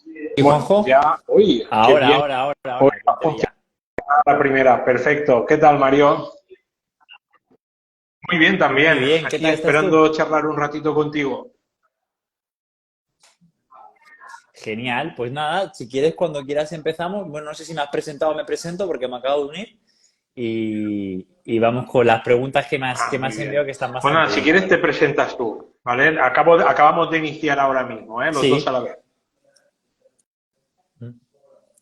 ¿Y Bueno, Juanjo? ya, uy, qué Ahora, bien. ahora, ahora, Hoy ahora, que ha te veía. funcionado la primera, perfecto. ¿Qué tal, Mario? Muy bien Muy también, bien, ¿qué aquí tal estás tú? esperando charlar un ratito contigo. Genial, pues nada, si quieres, cuando quieras empezamos. Bueno, no sé si me has presentado o me presento porque me acabo de unir y vamos con las preguntas que Ah, me muy has enviado bien. que están Pues nada, bastante si bien, la quieres te verdad. presentas tú, ¿vale? Acabamos de iniciar ahora mismo, ¿eh? Los dos a Sí, la vez.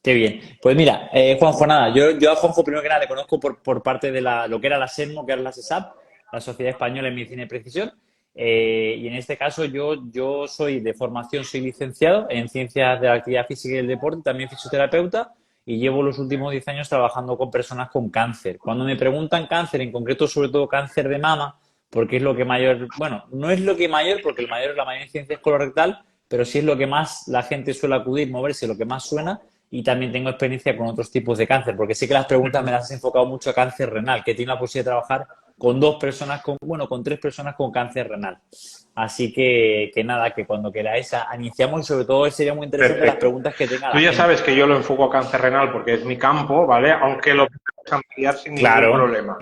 qué bien. Pues mira, Juanjo, nada, yo a Juanjo primero que nada le conozco por parte de lo que era la SESMO, que era la SESAP, la Sociedad Española en Medicina y Precisión. Y en este caso yo soy de formación, soy licenciado en Ciencias de la Actividad Física y el Deporte, también fisioterapeuta, y llevo los últimos 10 años trabajando con personas con cáncer. Cuando me preguntan cáncer, en concreto sobre todo cáncer de mama, porque es lo que mayor, bueno, no es lo que mayor, porque el mayor es la mayor incidencia es colorectal, pero sí es lo que más la gente suele acudir, moverse, lo que más suena, y también tengo experiencia con otros tipos de cáncer, porque sí que las preguntas me las has enfocado mucho a cáncer renal, que tiene la posibilidad de trabajar con dos personas, bueno, con tres personas con cáncer renal. Así que nada, que cuando queráis iniciamos y sobre todo sería muy interesante las Perfecto. preguntas que tenga Tú la ya gente. sabes que yo lo enfoco a cáncer renal porque es mi campo, ¿vale? Aunque lo podemos ampliar sin ningún Claro. problema.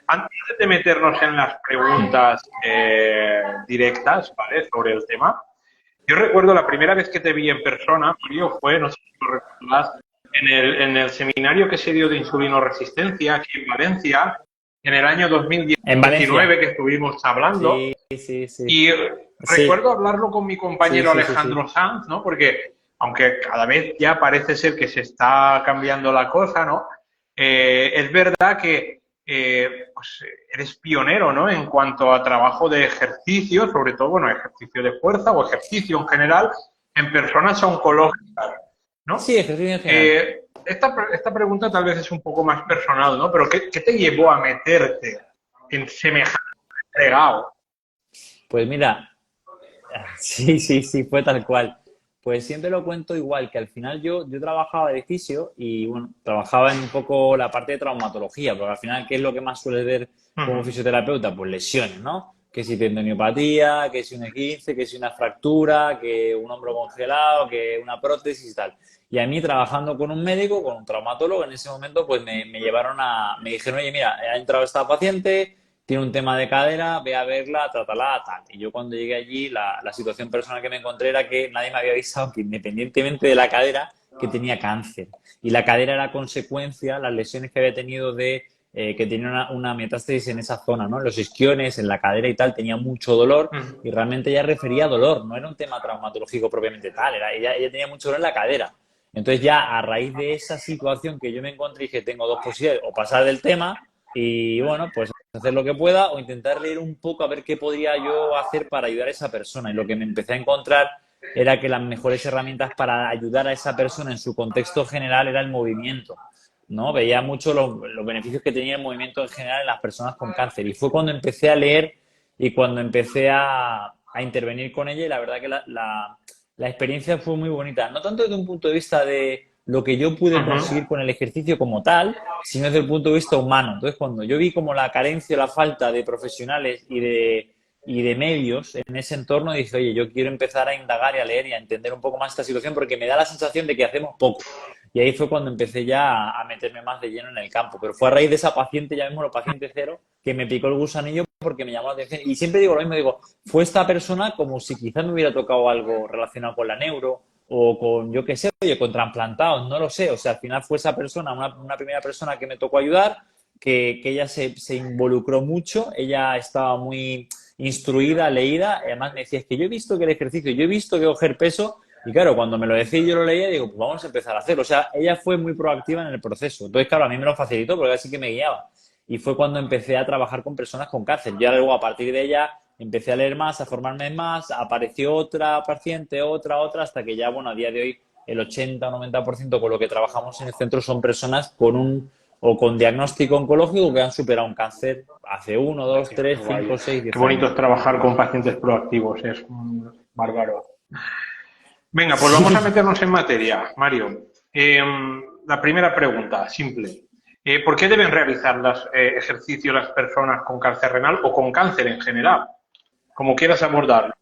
Antes de meternos en las preguntas directas, ¿vale? Sobre el tema, yo recuerdo la primera vez que te vi en persona, Mario, fue, no sé si lo recuerdas, en el seminario que se dio de insulinoresistencia aquí en Valencia, en el año En Valencia. 2019 que estuvimos hablando, Sí, sí, sí. y recuerdo Sí, hablarlo con mi sí, compañero sí, sí, sí. Alejandro Sanz, ¿no? Porque aunque cada vez ya parece ser que se está cambiando la cosa, ¿no? Es verdad que pues, eres pionero, ¿no? En cuanto a trabajo de ejercicio, sobre todo, bueno, ejercicio de fuerza o ejercicio en general en personas oncológicas, ¿no? Sí, ejercicio en general. Esta pregunta tal vez es un poco más personal, ¿no? Pero ¿qué te llevó a meterte en semejante fregado? Pues mira, sí, sí, sí, fue tal cual. Pues siempre lo cuento igual, que al final yo trabajaba de fisio y bueno, trabajaba en un poco la parte de traumatología, porque al final, ¿qué es lo que más suele ver como Ujú. fisioterapeuta? Pues lesiones, ¿no? Que si tendoniopatía, que si un esguince, que si una fractura, que un hombro congelado, que una prótesis y tal. Y a mí trabajando con un médico, con un traumatólogo, en ese momento pues me llevaron me dijeron, oye, mira, ha entrado esta paciente, tiene un tema de cadera, ve a verla, trátala, tal. Y yo cuando llegué allí, la situación personal que me encontré era que nadie me había avisado que independientemente de la cadera, que tenía cáncer. Y la cadera era consecuencia, las lesiones que había tenido que tenía una metástasis en esa zona, ¿no? En los isquiones, en la cadera y tal, tenía mucho dolor Ujú. y realmente ella refería dolor, no era un tema traumatológico propiamente tal, ella tenía mucho dolor en la cadera. Entonces ya a raíz de esa situación que yo me encontré, dije, tengo dos posibilidades, o pasar del tema y bueno, pues hacer lo que pueda o intentar leer un poco a ver qué podría yo hacer para ayudar a esa persona. Y lo que me empecé a encontrar era que las mejores herramientas para ayudar a esa persona en su contexto general era el movimiento, ¿no? Veía mucho los beneficios que tenía el movimiento en general en las personas con cáncer. Y fue cuando empecé a leer y cuando empecé a intervenir con ella y la verdad que la experiencia fue muy bonita. No tanto desde un punto de vista de lo que yo pude Ujú. conseguir con el ejercicio como tal, sino desde el punto de vista humano. Entonces, cuando yo vi como la carencia, la falta de profesionales y de medios en ese entorno, dije, oye, yo quiero empezar a indagar y a leer y a entender un poco más esta situación porque me da la sensación de que hacemos poco. Y ahí fue cuando empecé ya a meterme más de lleno en el campo. Pero fue a raíz de esa paciente, ya mismo la paciente cero, que me picó el gusanillo porque me llamó la atención. Y siempre digo lo mismo, digo, fue esta persona como si quizás me hubiera tocado algo relacionado con la neuro o con, yo qué sé, oye, con trasplantados, no lo sé. O sea, al final fue esa persona, una primera persona que me tocó ayudar, que ella se involucró mucho, ella estaba muy instruida, leída, además me decía, es que yo he visto que el ejercicio, yo he visto que coger peso, y claro, cuando me lo decía y yo lo leía, digo, pues vamos a empezar a hacerlo. O sea, ella fue muy proactiva en el proceso. Entonces, claro, a mí me lo facilitó porque así que me guiaba. Y fue cuando empecé a trabajar con personas con cáncer. Ya luego, a partir de ella, empecé a leer más, a formarme más, apareció otra paciente, otra, hasta que ya, bueno, a día de hoy el 80 o 90% con lo que trabajamos en el centro son personas o con diagnóstico oncológico que han superado un cáncer hace uno, dos, Qué tres, guay. cinco, seis, Qué diez bonito años. es trabajar con pacientes proactivos, es bárbaro. Venga, pues vamos a Sí, meternos en materia, Mario. La primera pregunta, simple. ¿Por qué deben realizar los ejercicios las personas con cáncer renal o con cáncer en general? Como quieras abordarlo.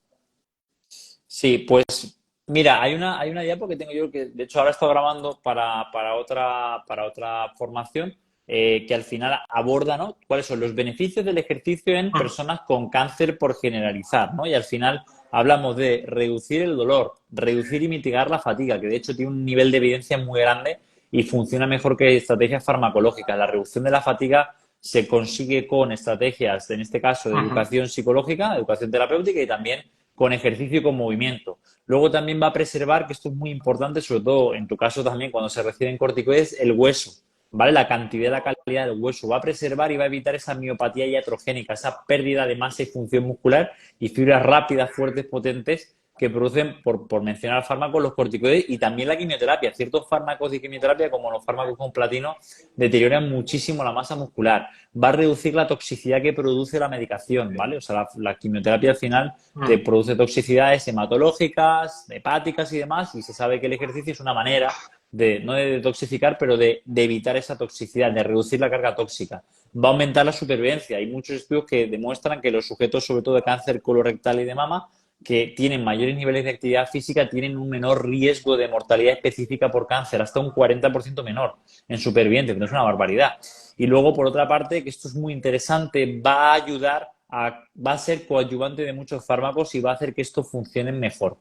sí, pues Mira, hay una diapo que tengo yo que, de hecho, ahora estoy grabando para otra formación que al final aborda, ¿no? Cuáles son los beneficios del ejercicio en personas con cáncer por generalizar, ¿no? Y al final hablamos de reducir el dolor, reducir y mitigar la fatiga, que de hecho tiene un nivel de evidencia muy grande y funciona mejor que estrategias farmacológicas. La reducción de la fatiga se consigue con estrategias, en este caso, de Ujú. educación psicológica, educación terapéutica y también con ejercicio y con movimiento. Luego también va a preservar, que esto es muy importante, sobre todo en tu caso también cuando se reciben corticoides, el hueso, ¿vale? La cantidad y la calidad del hueso va a preservar y va a evitar esa miopatía iatrogénica, esa pérdida de masa y función muscular y fibras rápidas, fuertes, potentes que producen, por mencionar fármacos, los corticoides y también la quimioterapia. Ciertos fármacos de quimioterapia, como los fármacos con platino, deterioran muchísimo la masa muscular. Va a reducir la toxicidad que produce la medicación, ¿vale? O sea, la quimioterapia al final te Mm. produce toxicidades hematológicas, hepáticas y demás, y se sabe que el ejercicio es una manera de, no de detoxificar, pero de evitar esa toxicidad, de reducir la carga tóxica. Va a aumentar la supervivencia. Hay muchos estudios que demuestran que los sujetos, sobre todo de cáncer colorectal y de mama, que tienen mayores niveles de actividad física, tienen un menor riesgo de mortalidad específica por cáncer, hasta un 40% menor en supervivientes, que no es una barbaridad. Y luego, por otra parte, que esto es muy interesante, va a ayudar va a ser coadyuvante de muchos fármacos y va a hacer que esto funcione mejor.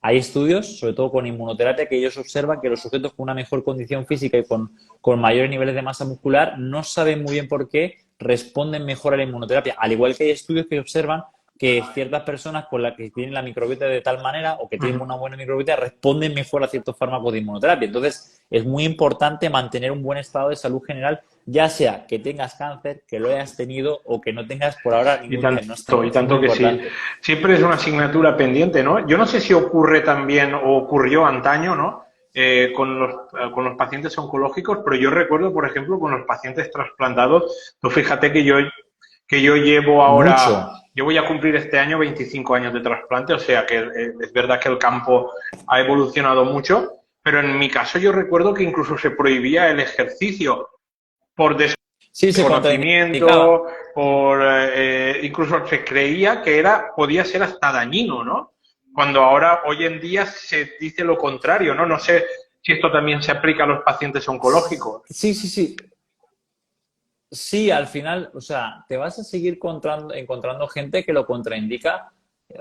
Hay estudios, sobre todo con inmunoterapia, que ellos observan que los sujetos con una mejor condición física y con mayores niveles de masa muscular no saben muy bien por qué responden mejor a la inmunoterapia. Al igual que hay estudios que observan que ciertas personas con las que tienen la microbiota de tal manera o que tienen Ujú. una buena microbiota responden mejor a ciertos fármacos de inmunoterapia. Entonces, es muy importante mantener un buen estado de salud general, ya sea que tengas cáncer, que lo hayas tenido o que no tengas por ahora ningún Y diagnóstico. Eso es muy tanto que sí. importante. Siempre es una asignatura pendiente, ¿no? Yo no sé si ocurre también o ocurrió antaño, ¿no? Con los pacientes oncológicos, pero yo recuerdo, por ejemplo, con los pacientes trasplantados, tú fíjate que yo llevo ahora, Mucho. yo voy a cumplir este año 25 años de trasplante, o sea que es verdad que el campo ha evolucionado mucho, pero en mi caso yo recuerdo que incluso se prohibía el ejercicio por Sí, se contraindicaba. desconocimiento, por incluso se creía que podía ser hasta dañino, ¿no? Cuando ahora, hoy en día, se dice lo contrario, ¿no? No sé si esto también se aplica a los pacientes oncológicos. Sí, sí, sí. Sí, al final, o sea, te vas a seguir encontrando gente que lo contraindica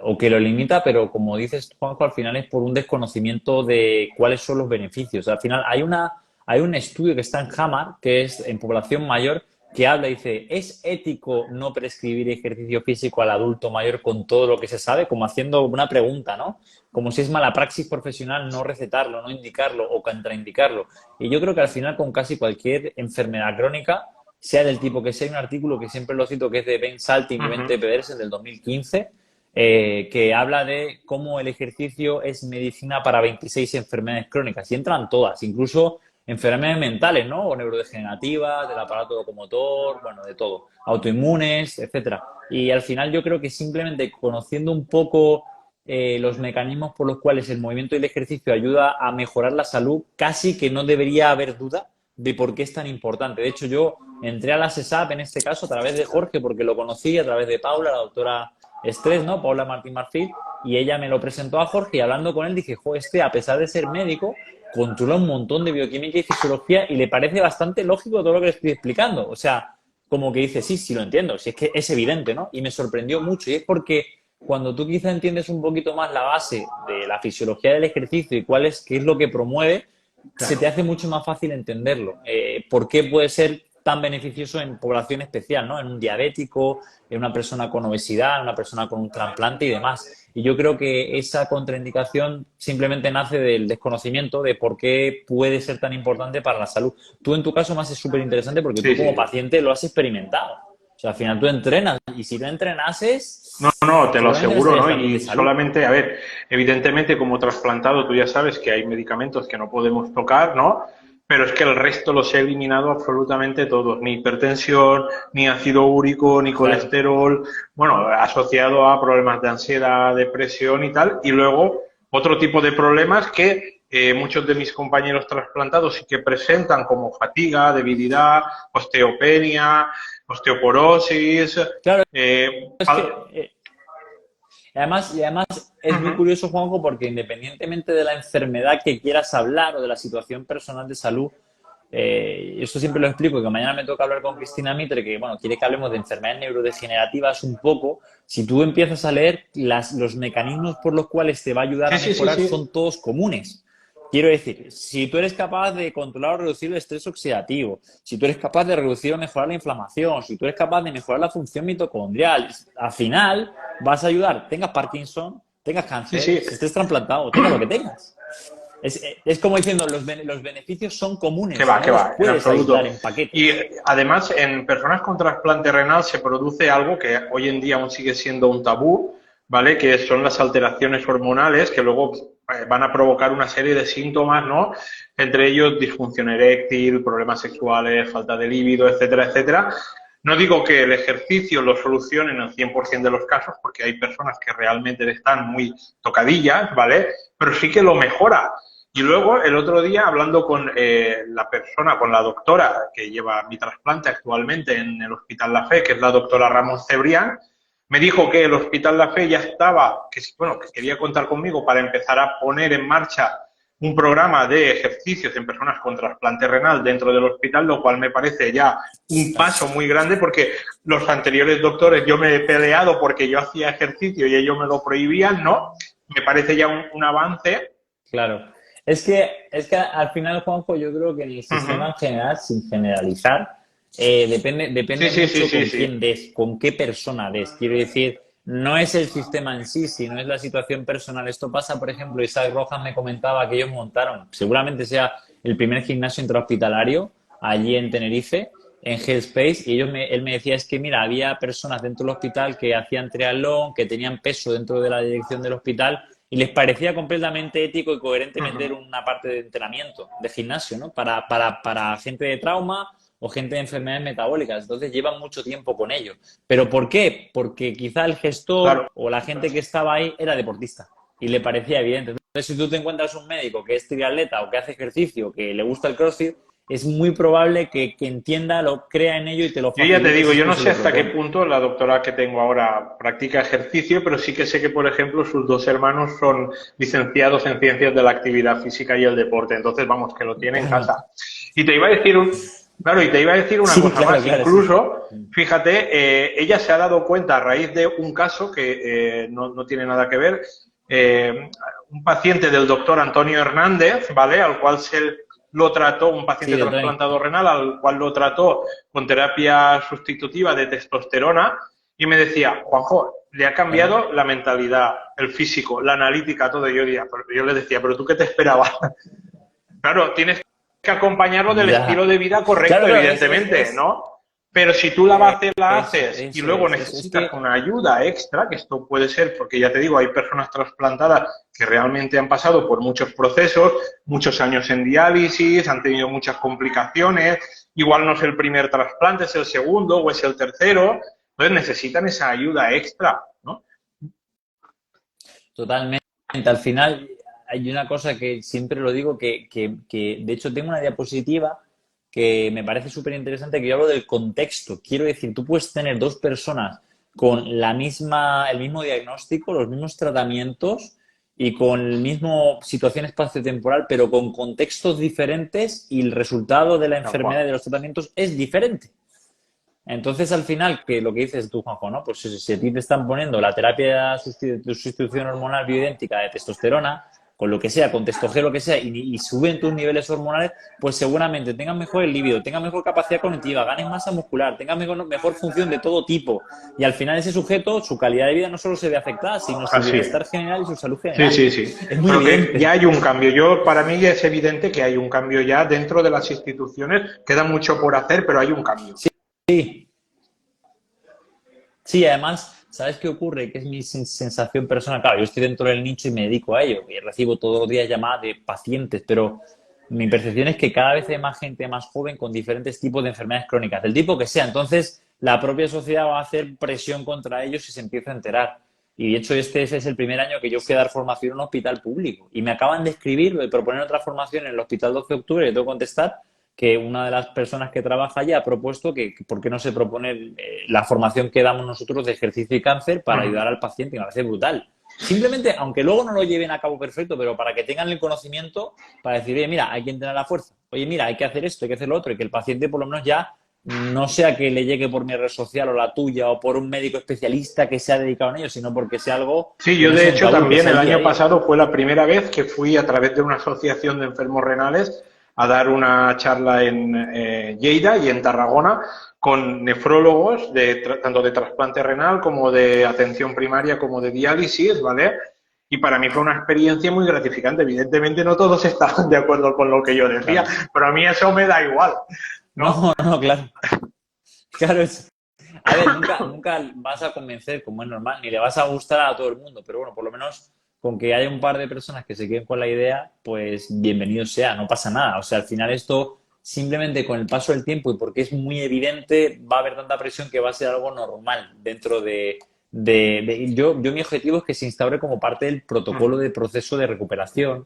o que lo limita, pero como dices, Juanjo, al final es por un desconocimiento de cuáles son los beneficios. Al final hay un estudio que está en JAMA, que es en población mayor, que habla y dice, ¿es ético no prescribir ejercicio físico al adulto mayor con todo lo que se sabe? Como haciendo una pregunta, ¿no? Como si es mala praxis profesional no recetarlo, no indicarlo o contraindicarlo. Y yo creo que al final con casi cualquier enfermedad crónica, sea del tipo que sea, hay un artículo que siempre lo cito que es de Ben Salting y Ben T. Ujú. Pedersen del 2015, que habla de cómo el ejercicio es medicina para 26 enfermedades crónicas y entran todas, incluso enfermedades mentales, ¿no? O neurodegenerativas, del aparato locomotor, bueno, de todo, autoinmunes, etcétera. Y al final yo creo que simplemente conociendo un poco los mecanismos por los cuales el movimiento y el ejercicio ayuda a mejorar la salud, casi que no debería haber duda de por qué es tan importante. De hecho, yo entré a la SESAP en este caso a través de Jorge, porque lo conocí, a través de Paula, la doctora Estrés, ¿no? Paula Martín Marfil, y ella me lo presentó a Jorge y hablando con él dije, jo, a pesar de ser médico, controla un montón de bioquímica y fisiología y le parece bastante lógico todo lo que le estoy explicando. O sea, como que dice, sí, sí lo entiendo, si es que es evidente, ¿no? Y me sorprendió mucho y es porque cuando tú quizá entiendes un poquito más la base de la fisiología del ejercicio y qué es lo que promueve, se te Claro. hace mucho más fácil entenderlo. ¿Por qué puede ser tan beneficioso en población especial, ¿no? En un diabético, en una persona con obesidad, en una persona con un trasplante y demás. Y yo creo que esa contraindicación simplemente nace del desconocimiento de por qué puede ser tan importante para la salud. Tú en tu caso más es súper interesante porque tú Sí, como sí. paciente lo has experimentado. O sea, al final tú entrenas y si no No, entrenases, no, te lo seguramente no aseguro, estarías ¿no? hablando de Y salud. solamente, a ver, evidentemente como trasplantado tú ya sabes que hay medicamentos que no podemos tocar, ¿no? Pero es que el resto los he eliminado absolutamente todos, ni hipertensión, ni ácido úrico, ni Claro. colesterol, bueno, asociado a problemas de ansiedad, depresión y tal. Y luego otro tipo de problemas que muchos de mis compañeros trasplantados sí que presentan como fatiga, debilidad, osteopenia, osteoporosis, Claro, eh, es que Y además es muy curioso, Juanjo, porque independientemente de la enfermedad que quieras hablar o de la situación personal de salud, esto siempre lo explico, que mañana me toca hablar con Cristina Mitre, que bueno, quiere que hablemos de enfermedades neurodegenerativas un poco. Si tú empiezas a leer, los mecanismos por los cuales te va a ayudar Sí, a sí, sí, mejorar sí. son todos comunes. Quiero decir, si tú eres capaz de controlar o reducir el estrés oxidativo, si tú eres capaz de reducir o mejorar la inflamación, si tú eres capaz de mejorar la función mitocondrial, al final vas a ayudar, tengas Parkinson, tengas Sí, cáncer, sí. si estés trasplantado, tengas lo que tengas. Es como diciendo, los beneficios son comunes, no Que los va, en puedes absoluto. aislar en Y paquetes. además, en personas con trasplante renal se produce algo que hoy en día aún sigue siendo un tabú, ¿vale? Que son las alteraciones hormonales que luego van a provocar una serie de síntomas, ¿no? Entre ellos disfunción eréctil, problemas sexuales, falta de líbido, etcétera, etcétera. No digo que el ejercicio lo solucione en el 100% de los casos, porque hay personas que realmente están muy tocadillas, ¿vale? Pero sí que lo mejora. Y luego, el otro día, hablando con la persona, con la doctora que lleva mi trasplante actualmente en el Hospital La Fe, que es la doctora Ramos Cebrián, me dijo que el Hospital La Fe ya estaba, bueno, que quería contar conmigo para empezar a poner en marcha un programa de ejercicios en personas con trasplante renal dentro del hospital, lo cual me parece ya un paso muy grande porque los anteriores doctores yo me he peleado porque yo hacía ejercicio y ellos me lo prohibían, ¿no? Me parece ya un avance. Claro. Es que al final, Juanjo, yo creo que en el sistema en general, sin generalizar, depende Sí, sí, sí, mucho sí, con sí. quién des, con qué persona des. Quiero decir, no es el sistema en sí, sino es la situación personal. Esto pasa, por ejemplo, Isaac Rojas me comentaba que ellos montaron, seguramente sea el primer gimnasio intrahospitalario allí en Tenerife, en Headspace, y él me decía, es que mira, había personas dentro del hospital que hacían triatlón, que tenían peso dentro de la dirección del hospital y les parecía completamente ético y coherente meter una parte de entrenamiento, de gimnasio, ¿no? Para gente de trauma o gente de enfermedades metabólicas. Entonces llevan mucho tiempo con ello. ¿Pero por qué? Porque quizá el gestor Claro. o la gente que estaba ahí era deportista y le parecía evidente. Entonces, si tú te encuentras un médico que es triatleta o que hace ejercicio, que le gusta el CrossFit, es muy probable que entienda, lo crea en ello y te lo Yo ya te facilite digo, si es yo que no se sé lo hasta qué propone. punto la doctora que tengo ahora practica ejercicio, pero sí que sé que, por ejemplo, sus dos hermanos son licenciados en ciencias de la actividad física y el deporte. Entonces, vamos, que lo tiene en Claro. casa. Y te iba a decir claro, y te iba a decir una Sí, cosa claro, más. claro, sí, sí. Incluso, fíjate, ella se ha dado cuenta a raíz de un caso que no tiene nada que ver, un paciente del doctor Antonio Hernández, ¿vale? Al cual lo trató, un Sí, paciente de Tony. trasplantado renal, al cual lo trató con terapia sustitutiva de testosterona, y me decía, Juanjo, le ha Ajá. cambiado la mentalidad, el físico, la analítica, todo. Yo le decía, ¿pero tú qué te esperabas? Claro, tienes que acompañarlo del estilo Ya. de vida correcto, Claro, claro, evidentemente, ¿no? Pero si tú la haces y luego es necesitas que una ayuda extra, que esto puede ser, porque ya te digo, hay personas trasplantadas que realmente han pasado por muchos procesos, muchos años en diálisis, han tenido muchas complicaciones, igual no es el primer trasplante, es el segundo o es el tercero, entonces necesitan esa ayuda extra, ¿no? totalmente. Al final hay una cosa que siempre lo digo, que de hecho tengo una diapositiva que me parece súper interesante, que yo hablo del contexto. Quiero decir, tú puedes tener dos personas con el mismo diagnóstico, los mismos tratamientos y con el mismo situación espaciotemporal, pero con contextos diferentes y el resultado de la Tal cual. enfermedad y de los tratamientos es diferente. Entonces, al final, que lo que dices tú, Juanjo, ¿no? Pues si a ti te están poniendo la terapia de sustitución hormonal bioidéntica de testosterona, con lo que sea, con testosterona, lo que sea, y suben tus niveles hormonales, pues seguramente tengas mejor el líbido, tengas mejor capacidad cognitiva, ganes masa muscular, tengas mejor función de todo tipo. Y al final ese sujeto, su calidad de vida no solo se ve afectada, sino su Así es. bienestar general y su salud Sí, general. sí, sí. Es muy Pero que ya evidente. hay un cambio. Para mí ya es evidente que hay un cambio ya dentro de las instituciones. Queda mucho por hacer, pero hay un cambio. Sí, sí, además, ¿sabes qué ocurre? Que es mi sensación personal. Claro, yo estoy dentro del nicho y me dedico a ello. Y recibo todos los días llamadas de pacientes, pero mi percepción es que cada vez hay más gente más joven con diferentes tipos de enfermedades crónicas, del tipo que sea. Entonces, la propia sociedad va a hacer presión contra ellos si se empieza a enterar. Y de hecho, este es el primer año que yo fui a dar formación en un hospital público. Y me acaban de escribir, de proponer otra formación en el Hospital 12 de Octubre, le tengo que contestar, que una de las personas que trabaja allí ha propuesto que por qué no se propone la formación que damos nosotros de ejercicio y cáncer para ayudar al paciente, y me parece brutal. Simplemente, aunque luego no lo lleven a cabo perfecto, pero para que tengan el conocimiento para decir, oye, mira, hay que entrenar la fuerza, oye, mira, hay que hacer esto, hay que hacer lo otro, y que el paciente por lo menos ya no sea que le llegue por mi red social o la tuya o por un médico especialista que se ha dedicado en ello, sino porque sea algo Sí, que yo no de sea un hecho tabú, que también sea el el día a año día. pasado fue la primera vez que fui a través de una asociación de enfermos renales a dar una charla en Lleida y en Tarragona con nefrólogos tanto de trasplante renal como de atención primaria como de diálisis, ¿vale? Y para mí fue una experiencia muy gratificante. Evidentemente no todos estaban de acuerdo con lo que yo decía, Claro. pero a mí eso me da igual, ¿no? No, no, claro. Claro, a ver, nunca vas a convencer, como es normal, ni le vas a gustar a todo el mundo, pero bueno, por lo menos con que haya un par de personas que se queden con la idea, pues bienvenido sea, no pasa nada. O sea, al final esto simplemente con el paso del tiempo y porque es muy evidente, va a haber tanta presión que va a ser algo normal dentro yo mi objetivo es que se instaure como parte del protocolo de proceso de recuperación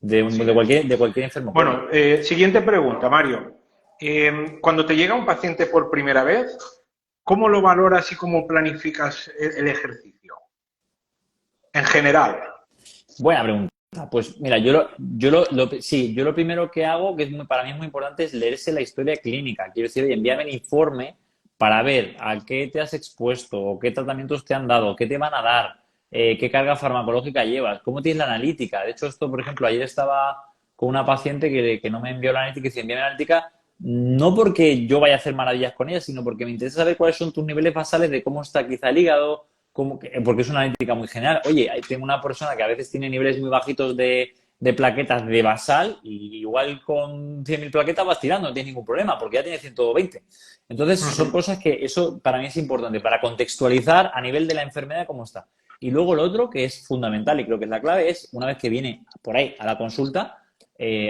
Así es. de cualquier enfermo crónico. Bueno, siguiente pregunta, Mario. Cuando te llega un paciente por primera vez, ¿cómo lo valoras y cómo planificas el ejercicio? En general. Buena pregunta. Pues mira, sí, yo lo primero que hago, que para mí es muy importante, es leerse la historia clínica. Quiero decir, oye, envíame el informe para ver a qué te has expuesto, o qué tratamientos te han dado, qué te van a dar, qué carga farmacológica llevas, cómo tienes la analítica. De hecho, esto, por ejemplo, ayer estaba con una paciente que no me envió la analítica y dice, envíame la analítica, no porque yo vaya a hacer maravillas con ella, sino porque me interesa saber cuáles son tus niveles basales de cómo está quizá el hígado, porque es una analítica muy general. Oye, tengo una persona que a veces tiene niveles muy bajitos de plaquetas de basal y igual con 100.000 plaquetas vas tirando, no tienes ningún problema porque ya tiene 120. Entonces, son Ujú. cosas que eso para mí es importante para contextualizar a nivel de la enfermedad cómo está. Y luego lo otro que es fundamental y creo que es la clave es, una vez que viene por ahí a la consulta,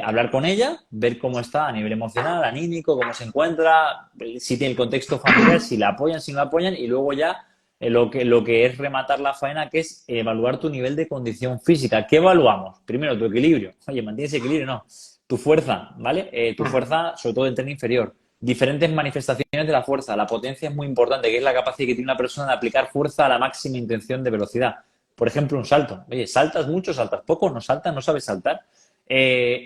hablar con ella, ver cómo está a nivel emocional, anímico, cómo se encuentra, si tiene el contexto familiar, si la apoyan, si no la apoyan, y luego ya lo que es rematar la faena, que es evaluar tu nivel de condición física. ¿Qué evaluamos? Primero, tu equilibrio. Oye, ¿mantienes equilibrio? No. Tu fuerza, ¿vale? Tu fuerza, sobre todo en tren inferior. Diferentes manifestaciones de la fuerza. La potencia es muy importante, que es la capacidad que tiene una persona de aplicar fuerza a la máxima intención de velocidad. Por ejemplo, un salto. Oye, ¿saltas mucho, saltas poco? ¿No saltas? ¿No sabes saltar?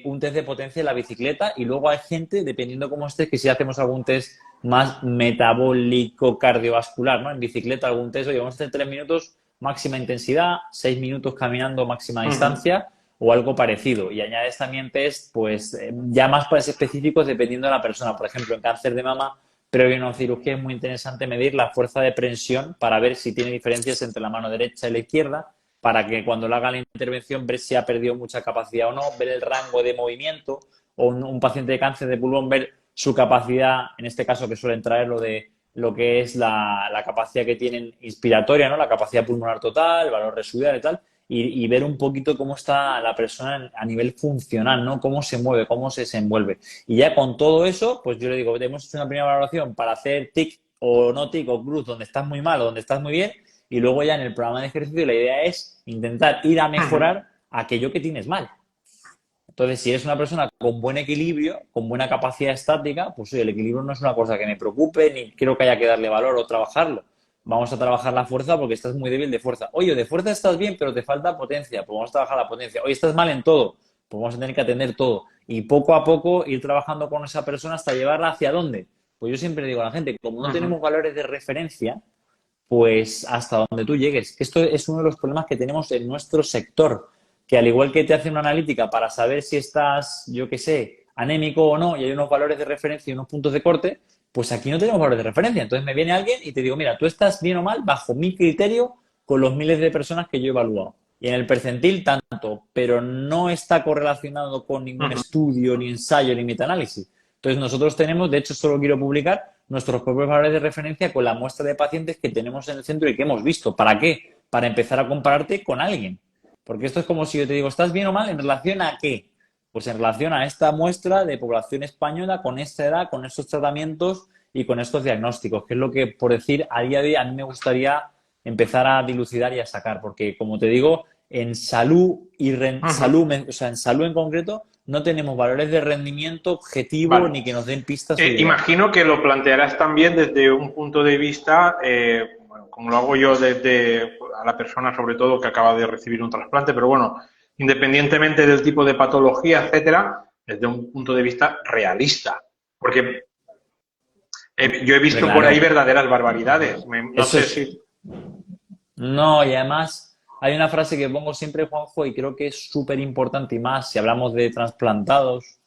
Un test de potencia en la bicicleta y luego hay gente, dependiendo cómo estés, que si hacemos algún test más metabólico cardiovascular, ¿no? En bicicleta algún test, oye, vamos a hacer 3 minutos máxima intensidad, 6 minutos caminando máxima Ujú. distancia o algo parecido. Y añades también test, pues ya más específicos dependiendo de la persona. Por ejemplo, en cáncer de mama, previo a una cirugía es muy interesante medir la fuerza de prensión para ver si tiene diferencias entre la mano derecha y la izquierda, para que cuando le haga la intervención ver si ha perdido mucha capacidad o no, ver el rango de movimiento, o un paciente de cáncer de pulmón ver su capacidad, en este caso que suelen traer lo que es la capacidad que tienen inspiratoria, ¿no? La capacidad pulmonar total, valor residual y tal, y ver un poquito cómo está la persona a nivel funcional, ¿no? Cómo se mueve, cómo se desenvuelve. Y ya con todo eso, pues yo le digo, hemos hecho una primera valoración para hacer tic o no tic o cruz, donde estás muy mal o donde estás muy bien, y luego ya en el programa de ejercicio la idea es intentar ir a Ujú. mejorar aquello que tienes mal. Entonces, si eres una persona con buen equilibrio, con buena capacidad estática, pues oye, el equilibrio no es una cosa que me preocupe ni creo que haya que darle valor o trabajarlo. Vamos a trabajar la fuerza porque estás muy débil de fuerza. Oye, de fuerza estás bien, pero te falta potencia. Pues vamos a trabajar la potencia. Oye, estás mal en todo. Pues vamos a tener que atender todo. Y poco a poco ir trabajando con esa persona hasta llevarla hacia dónde. Pues yo siempre digo a la gente, como no Ujú. tenemos valores de referencia, pues hasta donde tú llegues. Esto es uno de los problemas que tenemos en nuestro sector, que al igual que te hace una analítica para saber si estás, yo qué sé, anémico o no, y hay unos valores de referencia y unos puntos de corte, pues aquí no tenemos valores de referencia. Entonces me viene alguien y te digo, mira, tú estás bien o mal bajo mi criterio con los miles de personas que yo he evaluado. Y en el percentil tanto, pero no está correlacionado con ningún Ujú. estudio, ni ensayo, ni metaanálisis. Entonces nosotros tenemos, de hecho solo quiero publicar nuestros propios valores de referencia con la muestra de pacientes que tenemos en el centro y que hemos visto. ¿Para qué? Para empezar a compararte con alguien. Porque esto es como si yo te digo, ¿estás bien o mal en relación a qué? Pues en relación a esta muestra de población española con esta edad, con estos tratamientos y con estos diagnósticos, que es lo que, por decir, a día de hoy a mí me gustaría empezar a dilucidar y a sacar, porque como te digo, en salud y Ujú. o sea, en salud en concreto, no tenemos valores de rendimiento objetivo Vale. ni que nos den pistas. Imagino que lo plantearás también desde un punto de vista, bueno, como lo hago yo desde a la persona sobre todo que acaba de recibir un trasplante, pero bueno, independientemente del tipo de patología, etcétera, desde un punto de vista realista. Porque yo he visto por ahí verdaderas barbaridades. No sé si... No, y además hay una frase que pongo siempre, Juanjo, y creo que es súper importante, y más si hablamos de trasplantados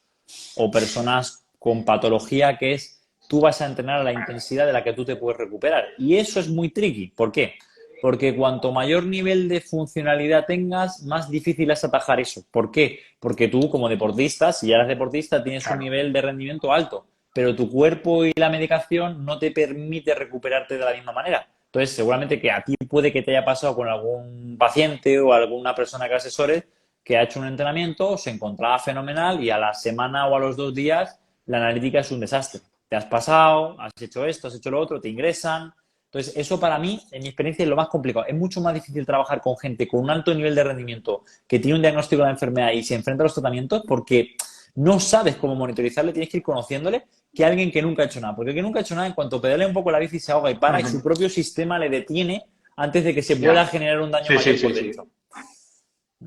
o personas con patología, que es tú vas a entrenar a la intensidad de la que tú te puedes recuperar. Y eso es muy tricky. ¿Por qué? Porque cuanto mayor nivel de funcionalidad tengas, más difícil es atajar eso. ¿Por qué? Porque tú, como deportista, si ya eres deportista, tienes un nivel de rendimiento alto, pero tu cuerpo y la medicación no te permite recuperarte de la misma manera. Entonces, seguramente que a ti puede que te haya pasado con algún paciente o alguna persona que asesores que ha hecho un entrenamiento, se encontraba fenomenal y a la semana o a los 2 días la analítica es un desastre. Te has pasado, has hecho esto, has hecho lo otro, te ingresan. Entonces, eso para mí, en mi experiencia, es lo más complicado. Es mucho más difícil trabajar con gente con un alto nivel de rendimiento que tiene un diagnóstico de la enfermedad y se enfrenta a los tratamientos porque no sabes cómo monitorizarle, tienes que ir conociéndole, que alguien que nunca ha hecho nada. Porque el que nunca ha hecho nada, en cuanto pedalea un poco la bici, se ahoga y para y su propio sistema le detiene antes de que se pueda generar un daño mayor por dentro.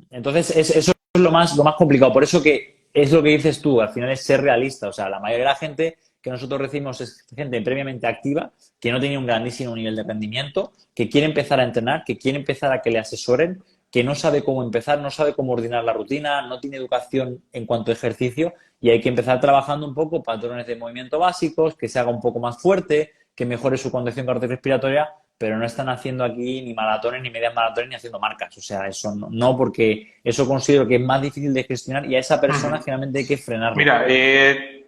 Entonces, eso es lo más complicado. Por eso que es lo que dices tú, al final es ser realista. O sea, la mayoría de la gente que nosotros recibimos es gente previamente activa, que no tiene un grandísimo nivel de rendimiento, que quiere empezar a entrenar, que quiere empezar a que le asesoren, que no sabe cómo empezar, no sabe cómo ordenar la rutina, no tiene educación en cuanto a ejercicio y hay que empezar trabajando un poco patrones de movimiento básicos, que se haga un poco más fuerte, que mejore su condición cardiorrespiratoria, pero no están haciendo aquí ni maratones, ni medias maratones, ni haciendo marcas. O sea, eso no, porque eso considero que es más difícil de gestionar y a esa persona finalmente hay que frenarlo. Mira,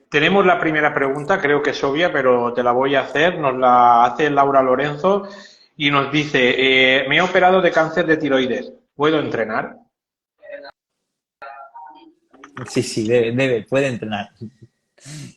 tenemos la primera pregunta, creo que es obvia, pero te la voy a hacer. Nos la hace Laura Lorenzo y nos dice, me he operado de cáncer de tiroides, ¿puedo entrenar? Sí, puede entrenar.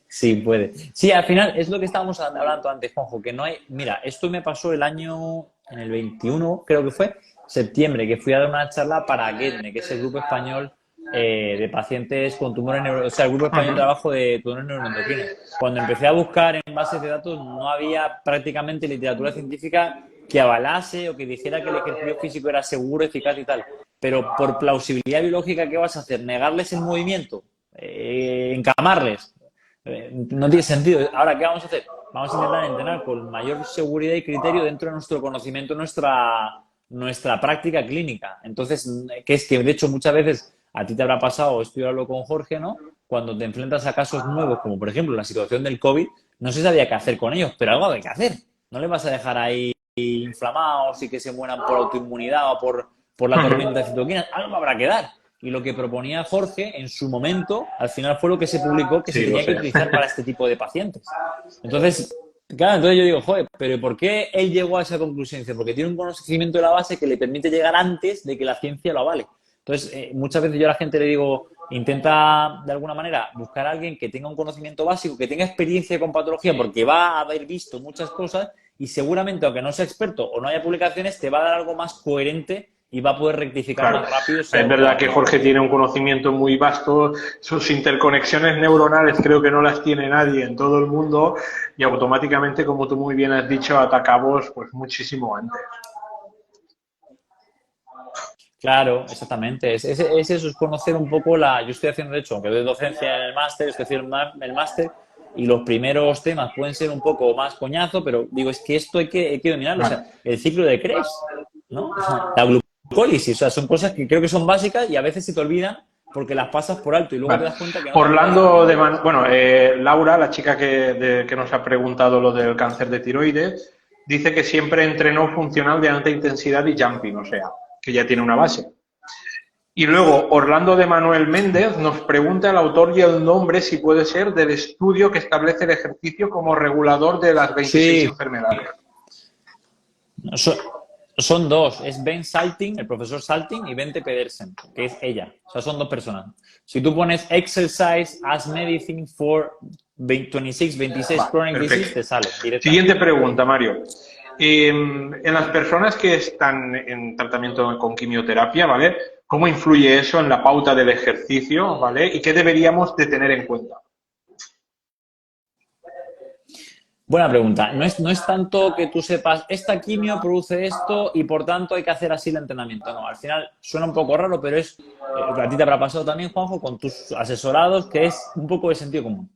Sí, puede. Sí, al final es lo que estábamos hablando antes, Juanjo, que no hay... Mira, esto me pasó el año, en el 21, creo que fue, septiembre, que fui a dar una charla para GETNE, que es el grupo español de pacientes con tumores o sea, el grupo español de trabajo de tumores neuroendocrinos. Cuando empecé a buscar en bases de datos no había prácticamente literatura científica que avalase o que dijera que el ejercicio físico era seguro, eficaz y tal. Pero por plausibilidad biológica, ¿qué vas a hacer? ¿Negarles el movimiento? ¿Encamarles? No tiene sentido. Ahora, ¿qué vamos a hacer? Vamos a intentar entrenar con mayor seguridad y criterio dentro de nuestro conocimiento, nuestra práctica clínica. Entonces, que es que de hecho muchas veces a ti te habrá pasado, esto yo hablo con Jorge, ¿no? Cuando te enfrentas a casos nuevos, como por ejemplo la situación del COVID, no se sabía qué hacer con ellos, pero algo hay que hacer. No les vas a dejar ahí inflamados y que se mueran por autoinmunidad o por la tormenta de citoquinas. Algo habrá que dar. Y lo que proponía Jorge en su momento, al final fue lo que se publicó que se tenía que utilizar para este tipo de pacientes. Entonces, claro, entonces yo digo, joder, pero ¿por qué él llegó a esa conclusión? Dice, porque tiene un conocimiento de la base que le permite llegar antes de que la ciencia lo avale. Entonces, muchas veces yo a la gente le digo, intenta de alguna manera buscar a alguien que tenga un conocimiento básico, que tenga experiencia con patología, porque va a haber visto muchas cosas y seguramente, aunque no sea experto o no haya publicaciones, te va a dar algo más coherente y va a poder rectificar más rápido. Es verdad que Jorge tiene un conocimiento muy vasto, sus interconexiones neuronales creo que no las tiene nadie en todo el mundo y automáticamente, como tú muy bien has dicho, atacamos pues muchísimo antes. Claro, exactamente. Es eso, es conocer un poco yo estoy haciendo, de hecho, aunque doy docencia en el máster, estoy haciendo el máster y los primeros temas pueden ser un poco más coñazo, pero digo, es que esto hay que dominarlo. O sea, el ciclo de Krebs, ¿no? La glucólisis, o sea, son cosas que creo que son básicas y a veces se te olvidan porque las pasas por alto y luego te das cuenta que no. Orlando, Laura, la chica que nos ha preguntado lo del cáncer de tiroides, dice que siempre entrenó funcional de alta intensidad y jumping, o sea, que ya tiene una base. Y luego, Orlando de Manuel Méndez nos pregunta el autor y el nombre, si puede ser, del estudio que establece el ejercicio como regulador de las 26 enfermedades. Son dos, es Ben Salting, el profesor Salting, y Bente Pedersen, que es ella. O sea, son dos personas. Si tú pones Exercise as Medicine for 26 Chronic Disease, te sale directamente. Siguiente pregunta, Mario. En las personas que están en tratamiento con quimioterapia, ¿vale? ¿Cómo influye eso en la pauta del ejercicio, ¿vale? ¿Y qué deberíamos de tener en cuenta? Buena pregunta. No es tanto que tú sepas, esta quimio produce esto y por tanto hay que hacer así el entrenamiento. No, al final suena un poco raro, pero es, a ti te habrá pasado también, Juanjo, con tus asesorados, que es un poco de sentido común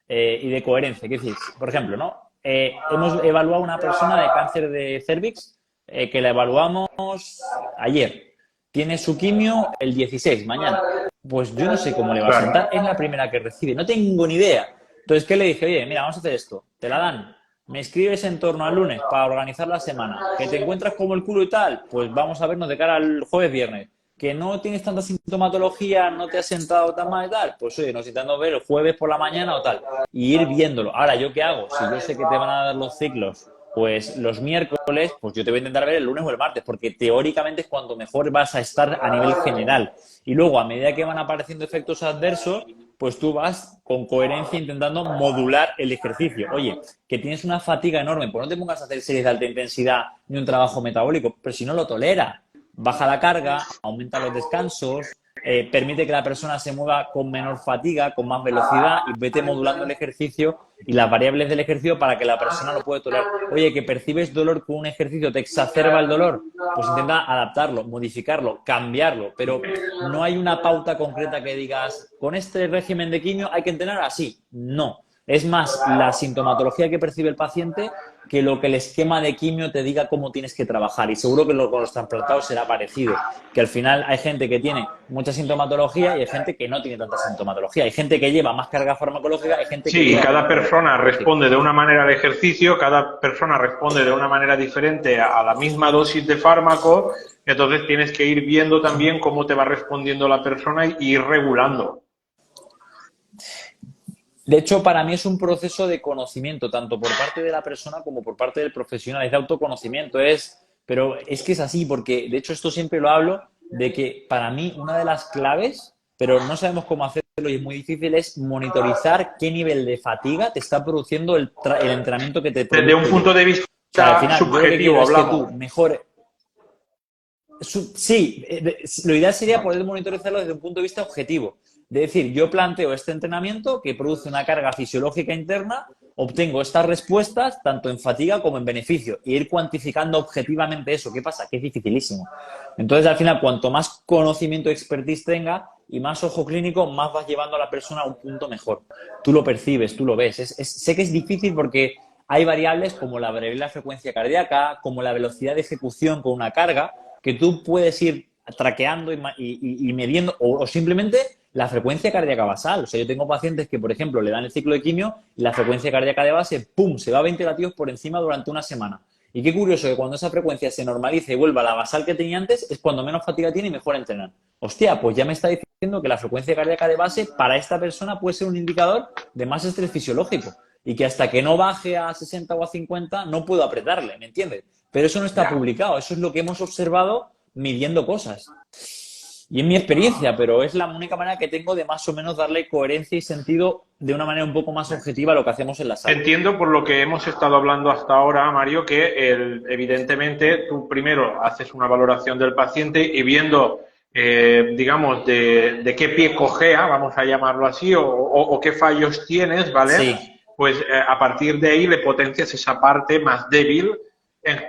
y de coherencia. Es decir, por ejemplo, ¿no? Hemos evaluado a una persona de cáncer de cervix que la evaluamos ayer. Tiene su quimio el 16, mañana. Pues yo no sé cómo le va a Claro, sentar, es la primera que recibe, no tengo ni idea. Entonces, ¿qué le dije? Oye, mira, vamos a hacer esto. Te la dan. Me escribes en torno al lunes para organizar la semana. Que te encuentras como el culo y tal, pues vamos a vernos de cara al jueves, viernes. Que no tienes tanta sintomatología, no te has sentado tan mal y tal, pues oye, nos intentamos ver el jueves por la mañana o tal. Y ir viéndolo. Ahora, ¿yo qué hago? Si yo sé que te van a dar los ciclos, pues los miércoles, pues yo te voy a intentar ver el lunes o el martes, porque teóricamente es cuando mejor vas a estar a nivel general. Y luego, a medida que van apareciendo efectos adversos, pues tú vas con coherencia intentando modular el ejercicio. Oye, que tienes una fatiga enorme, pues no te pongas a hacer series de alta intensidad ni un trabajo metabólico, pero si no lo tolera, baja la carga, aumenta los descansos, permite que la persona se mueva con menor fatiga, con más velocidad y vete modulando el ejercicio y las variables del ejercicio para que la persona lo pueda tolerar. Oye, que percibes dolor con un ejercicio, te exacerba el dolor, pues intenta adaptarlo, modificarlo, cambiarlo, pero no hay una pauta concreta que digas, con este régimen de quimio hay que entrenar así. No. Es más la sintomatología que percibe el paciente que lo que el esquema de quimio te diga cómo tienes que trabajar. Y seguro que con los trasplantados será parecido. Que al final hay gente que tiene mucha sintomatología y hay gente que no tiene tanta sintomatología. Hay gente que lleva más carga farmacológica, hay gente que sí, lleva cada menos carga persona farmacológica. responde de una manera al ejercicio, cada persona responde de una manera diferente a la misma dosis de fármaco, entonces tienes que ir viendo también cómo te va respondiendo la persona y ir regulando. De hecho, para mí es un proceso de conocimiento, tanto por parte de la persona como por parte del profesional. Es de autoconocimiento, pero es que es así, porque de hecho esto siempre lo hablo, de que para mí una de las claves, pero no sabemos cómo hacerlo y es muy difícil, es monitorizar qué nivel de fatiga te está produciendo el entrenamiento que te Desde un produzco yo. punto de O sea, al vista final, yo lo que quiero subjetivo, es que hablamos. tú mejores. Sí, lo ideal sería poder monitorizarlo desde un punto de vista objetivo. De decir, yo planteo este entrenamiento que produce una carga fisiológica interna, obtengo estas respuestas tanto en fatiga como en beneficio, e ir cuantificando objetivamente eso. ¿Qué pasa? Que es dificilísimo. Entonces, al final, cuanto más conocimiento y expertise tenga y más ojo clínico, más vas llevando a la persona a un punto mejor. Tú lo percibes, tú lo ves. Sé que es difícil porque hay variables como la variable de la frecuencia cardíaca, como la velocidad de ejecución con una carga, que tú puedes ir traqueando y midiendo, o simplemente la frecuencia cardíaca basal. O sea, yo tengo pacientes que, por ejemplo, le dan el ciclo de quimio y la frecuencia cardíaca de base, ¡pum!, se va a 20 latidos por encima durante una semana. Y qué curioso que cuando esa frecuencia se normalice y vuelva a la basal que tenía antes, es cuando menos fatiga tiene y mejor entrenar. Hostia, pues ya me está diciendo que la frecuencia cardíaca de base para esta persona puede ser un indicador de más estrés fisiológico y que hasta que no baje a 60 o a 50 no puedo apretarle, ¿me entiendes? Pero eso no está Ya. publicado, eso es lo que hemos observado midiendo cosas. Y es mi experiencia, pero es la única manera que tengo de más o menos darle coherencia y sentido de una manera un poco más objetiva a lo que hacemos en la sala. Entiendo por lo que hemos estado hablando hasta ahora, Mario, que evidentemente tú primero haces una valoración del paciente y viendo, digamos, de qué pie cojea, vamos a llamarlo así, o qué fallos tienes, ¿vale? Sí, Pues a partir de ahí le potencias esa parte más débil. En-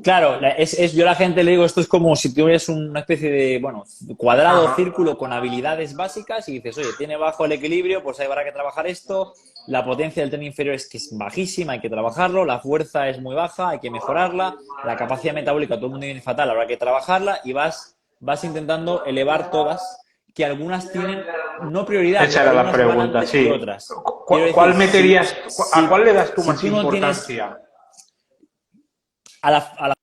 claro, yo a la gente le digo, esto es como si tuvieras una especie de, bueno, cuadrado o Ajá. círculo con habilidades básicas y dices, oye, tiene bajo el equilibrio, pues ahí habrá que trabajar esto. La potencia del tren inferior es que es bajísima, hay que trabajarlo. La fuerza es muy baja, hay que mejorarla. La capacidad metabólica, todo el mundo viene fatal, habrá que trabajarla y vas intentando elevar todas, que algunas tienen no prioridad, Esa pero era la algunas van pregunta, antes que sí. otras. Quiero decir, ¿Cuál meterías, a cuál le das tú si más tú no tienes importancia? a la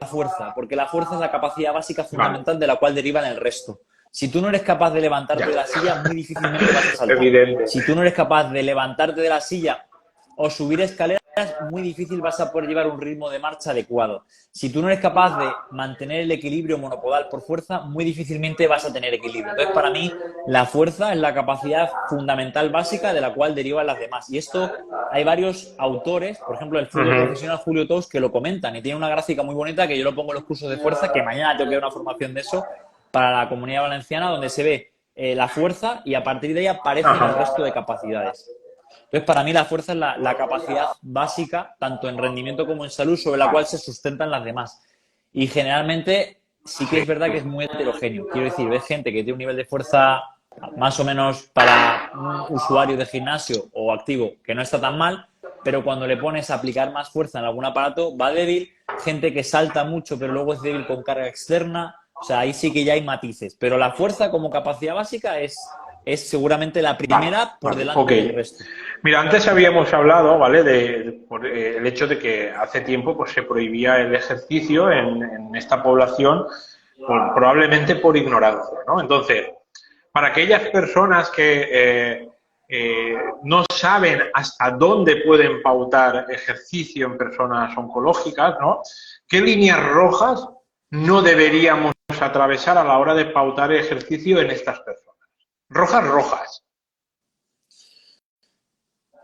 fuerza, porque la fuerza es la capacidad básica Vale, fundamental de la cual derivan el resto. Si tú no eres capaz de levantarte ya. de la silla, muy difícilmente vas a saltar. Evidente. Si tú no eres capaz de levantarte de la silla o subir escaleras, muy difícil vas a poder llevar un ritmo de marcha adecuado. Si tú no eres capaz de mantener el equilibrio monopodal por fuerza, muy difícilmente vas a tener equilibrio. Entonces, para mí, la fuerza es la capacidad fundamental básica de la cual derivan las demás. Y esto hay varios autores, por ejemplo, el fútbol Ujú. profesional Julio Tous, que lo comentan y tiene una gráfica muy bonita que yo lo pongo en los cursos de fuerza, que mañana tengo que dar una formación de eso, para la Comunidad Valenciana, donde se ve la fuerza y a partir de ahí aparecen el Ajá. resto de capacidades. Entonces, para mí la fuerza es la capacidad básica, tanto en rendimiento como en salud, sobre la cual se sustentan las demás. Y generalmente sí que Sí. es verdad que es muy heterogéneo. Quiero decir, ves gente que tiene un nivel de fuerza más o menos para un usuario de gimnasio o activo que no está tan mal, pero cuando le pones a aplicar más fuerza en algún aparato va débil. Gente que salta mucho pero luego es débil con carga externa. O sea, ahí sí que ya hay matices. Pero la fuerza como capacidad básica es seguramente la Vale, primera por vale, ok. delante del resto. Mira, antes habíamos hablado, ¿vale?, por el hecho de que hace tiempo pues, se prohibía el ejercicio en esta población, probablemente por ignorancia, ¿no? Entonces, para aquellas personas que no saben hasta dónde pueden pautar ejercicio en personas oncológicas, ¿no? ¿Qué líneas rojas no deberíamos atravesar a la hora de pautar ejercicio en estas personas? Rojas, rojas.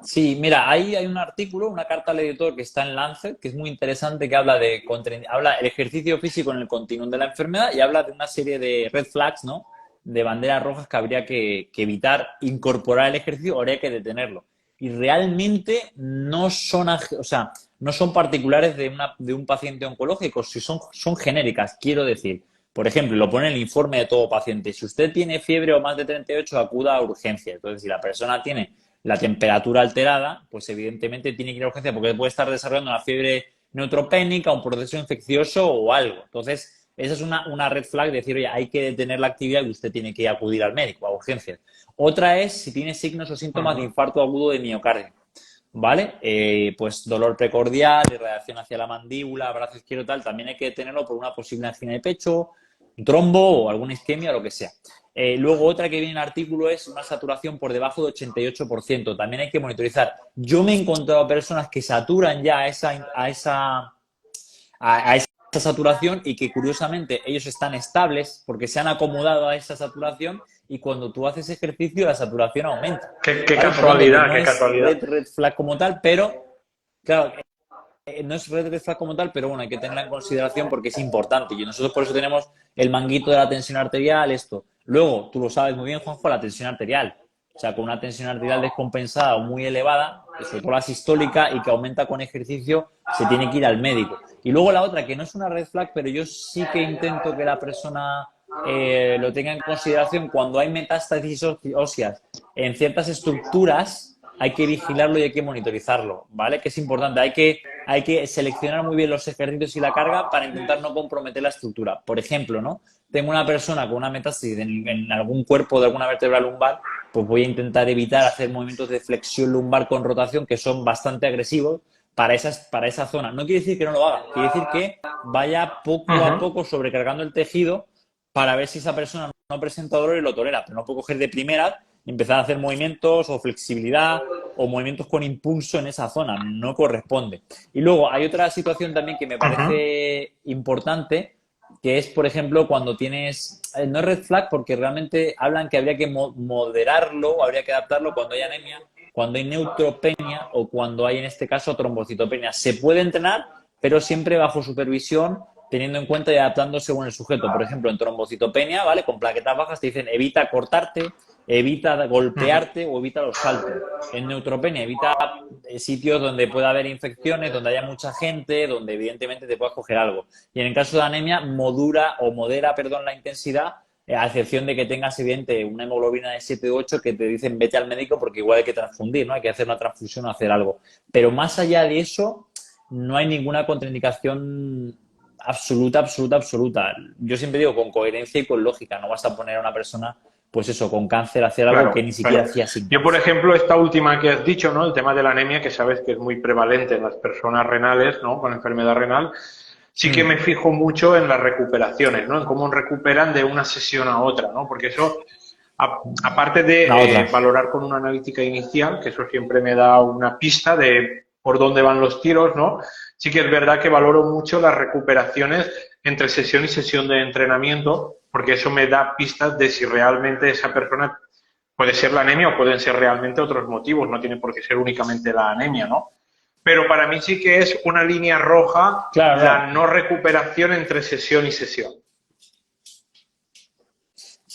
Sí, mira, ahí hay un artículo, una carta al editor que está en Lancet, que es muy interesante, que habla el ejercicio físico en el continuum de la enfermedad y habla de una serie de red flags, ¿no? De banderas rojas que habría que evitar incorporar el ejercicio o habría que detenerlo. Y realmente no son, o sea, no son particulares de un paciente oncológico, si son genéricas, quiero decir. Por ejemplo, lo pone en el informe de todo paciente. Si usted tiene fiebre o más de 38, acuda a urgencia. Entonces, si la persona tiene la temperatura alterada, pues evidentemente tiene que ir a urgencia porque puede estar desarrollando una fiebre neutropénica, un proceso infeccioso o algo. Entonces, esa es una red flag de decir, oye, hay que detener la actividad y usted tiene que acudir al médico, a urgencias. Otra es si tiene signos o síntomas de infarto agudo de miocardio. ¿Vale? Pues dolor precordial, irradiación hacia la mandíbula, brazo izquierdo tal, también hay que detenerlo por una posible angina de pecho, un trombo o alguna isquemia o lo que sea. Luego otra que viene en el artículo es una saturación por debajo de 88%. También hay que monitorizar. Yo me he encontrado personas que saturan ya a esa saturación y que curiosamente ellos están estables porque se han acomodado a esa saturación y cuando tú haces ejercicio la saturación aumenta. Qué ¿Vale? Por tanto, que casualidad, no qué es casualidad. red flag como tal, pero claro, no es red flag como tal, pero bueno, hay que tenerla en consideración porque es importante y nosotros por eso tenemos el manguito de la tensión arterial, esto. Luego, tú lo sabes muy bien, Juanjo, la tensión arterial. O sea, con una tensión arterial descompensada o muy elevada, sobre todo la sistólica y que aumenta con ejercicio, se tiene que ir al médico. Y luego la otra, que no es una red flag, pero yo sí que intento que la persona lo tenga en consideración cuando hay metástasis óseas en ciertas estructuras, hay que vigilarlo y hay que monitorizarlo, ¿vale? Que es importante. Hay que seleccionar muy bien los ejercicios y la carga para intentar no comprometer la estructura. Por ejemplo, ¿no? Tengo una persona con una metástasis en algún cuerpo de alguna vértebra lumbar, pues voy a intentar evitar hacer movimientos de flexión lumbar con rotación que son bastante agresivos para esa zona. No quiere decir que no lo haga, quiere decir que vaya poco a poco sobrecargando el tejido para ver si esa persona no presenta dolor y lo tolera, pero no puedo coger de primera y empezar a hacer movimientos o flexibilidad o movimientos con impulso en esa zona, no corresponde. Y luego hay otra situación también que me parece importante, que es, por ejemplo, cuando tienes, no es red flag porque realmente hablan que habría que moderarlo, habría que adaptarlo cuando hay anemia, cuando hay neutropenia o cuando hay, en este caso, trombocitopenia. Se puede entrenar, pero siempre bajo supervisión, teniendo en cuenta y adaptando según el sujeto. Por ejemplo, en trombocitopenia, ¿vale? Con plaquetas bajas te dicen evita cortarte, evita golpearte o evita los saltos. En neutropenia evita sitios donde pueda haber infecciones, donde haya mucha gente, donde evidentemente te puedas coger algo. Y en el caso de anemia, modera la intensidad, a excepción de que tengas, evidente, una hemoglobina de 7 u 8 que te dicen vete al médico porque igual hay que transfundir, ¿no? Hay que hacer una transfusión o hacer algo. Pero más allá de eso, no hay ninguna contraindicación absoluta. Yo siempre digo con coherencia y con lógica. No vas a poner a una persona, pues eso, con cáncer a hacer algo Claro, que ni siquiera claro. hacía Yo, por síntomas. ejemplo, esta última que has dicho, ¿no? El tema de la anemia, que sabes que es muy prevalente en las personas renales, ¿no? Con enfermedad renal, sí que me fijo mucho en las recuperaciones, ¿no? En cómo recuperan de una sesión a otra, ¿no? Porque eso, aparte La de otra. valorar con una analítica inicial, que eso siempre me da una pista de por dónde van los tiros, ¿no? Sí que es verdad que valoro mucho las recuperaciones entre sesión y sesión de entrenamiento, porque eso me da pistas de si realmente esa persona puede ser la anemia o pueden ser realmente otros motivos, no tiene por qué ser únicamente la anemia, ¿no? Pero para mí sí que es una línea roja Claro, la claro. no recuperación entre sesión y sesión.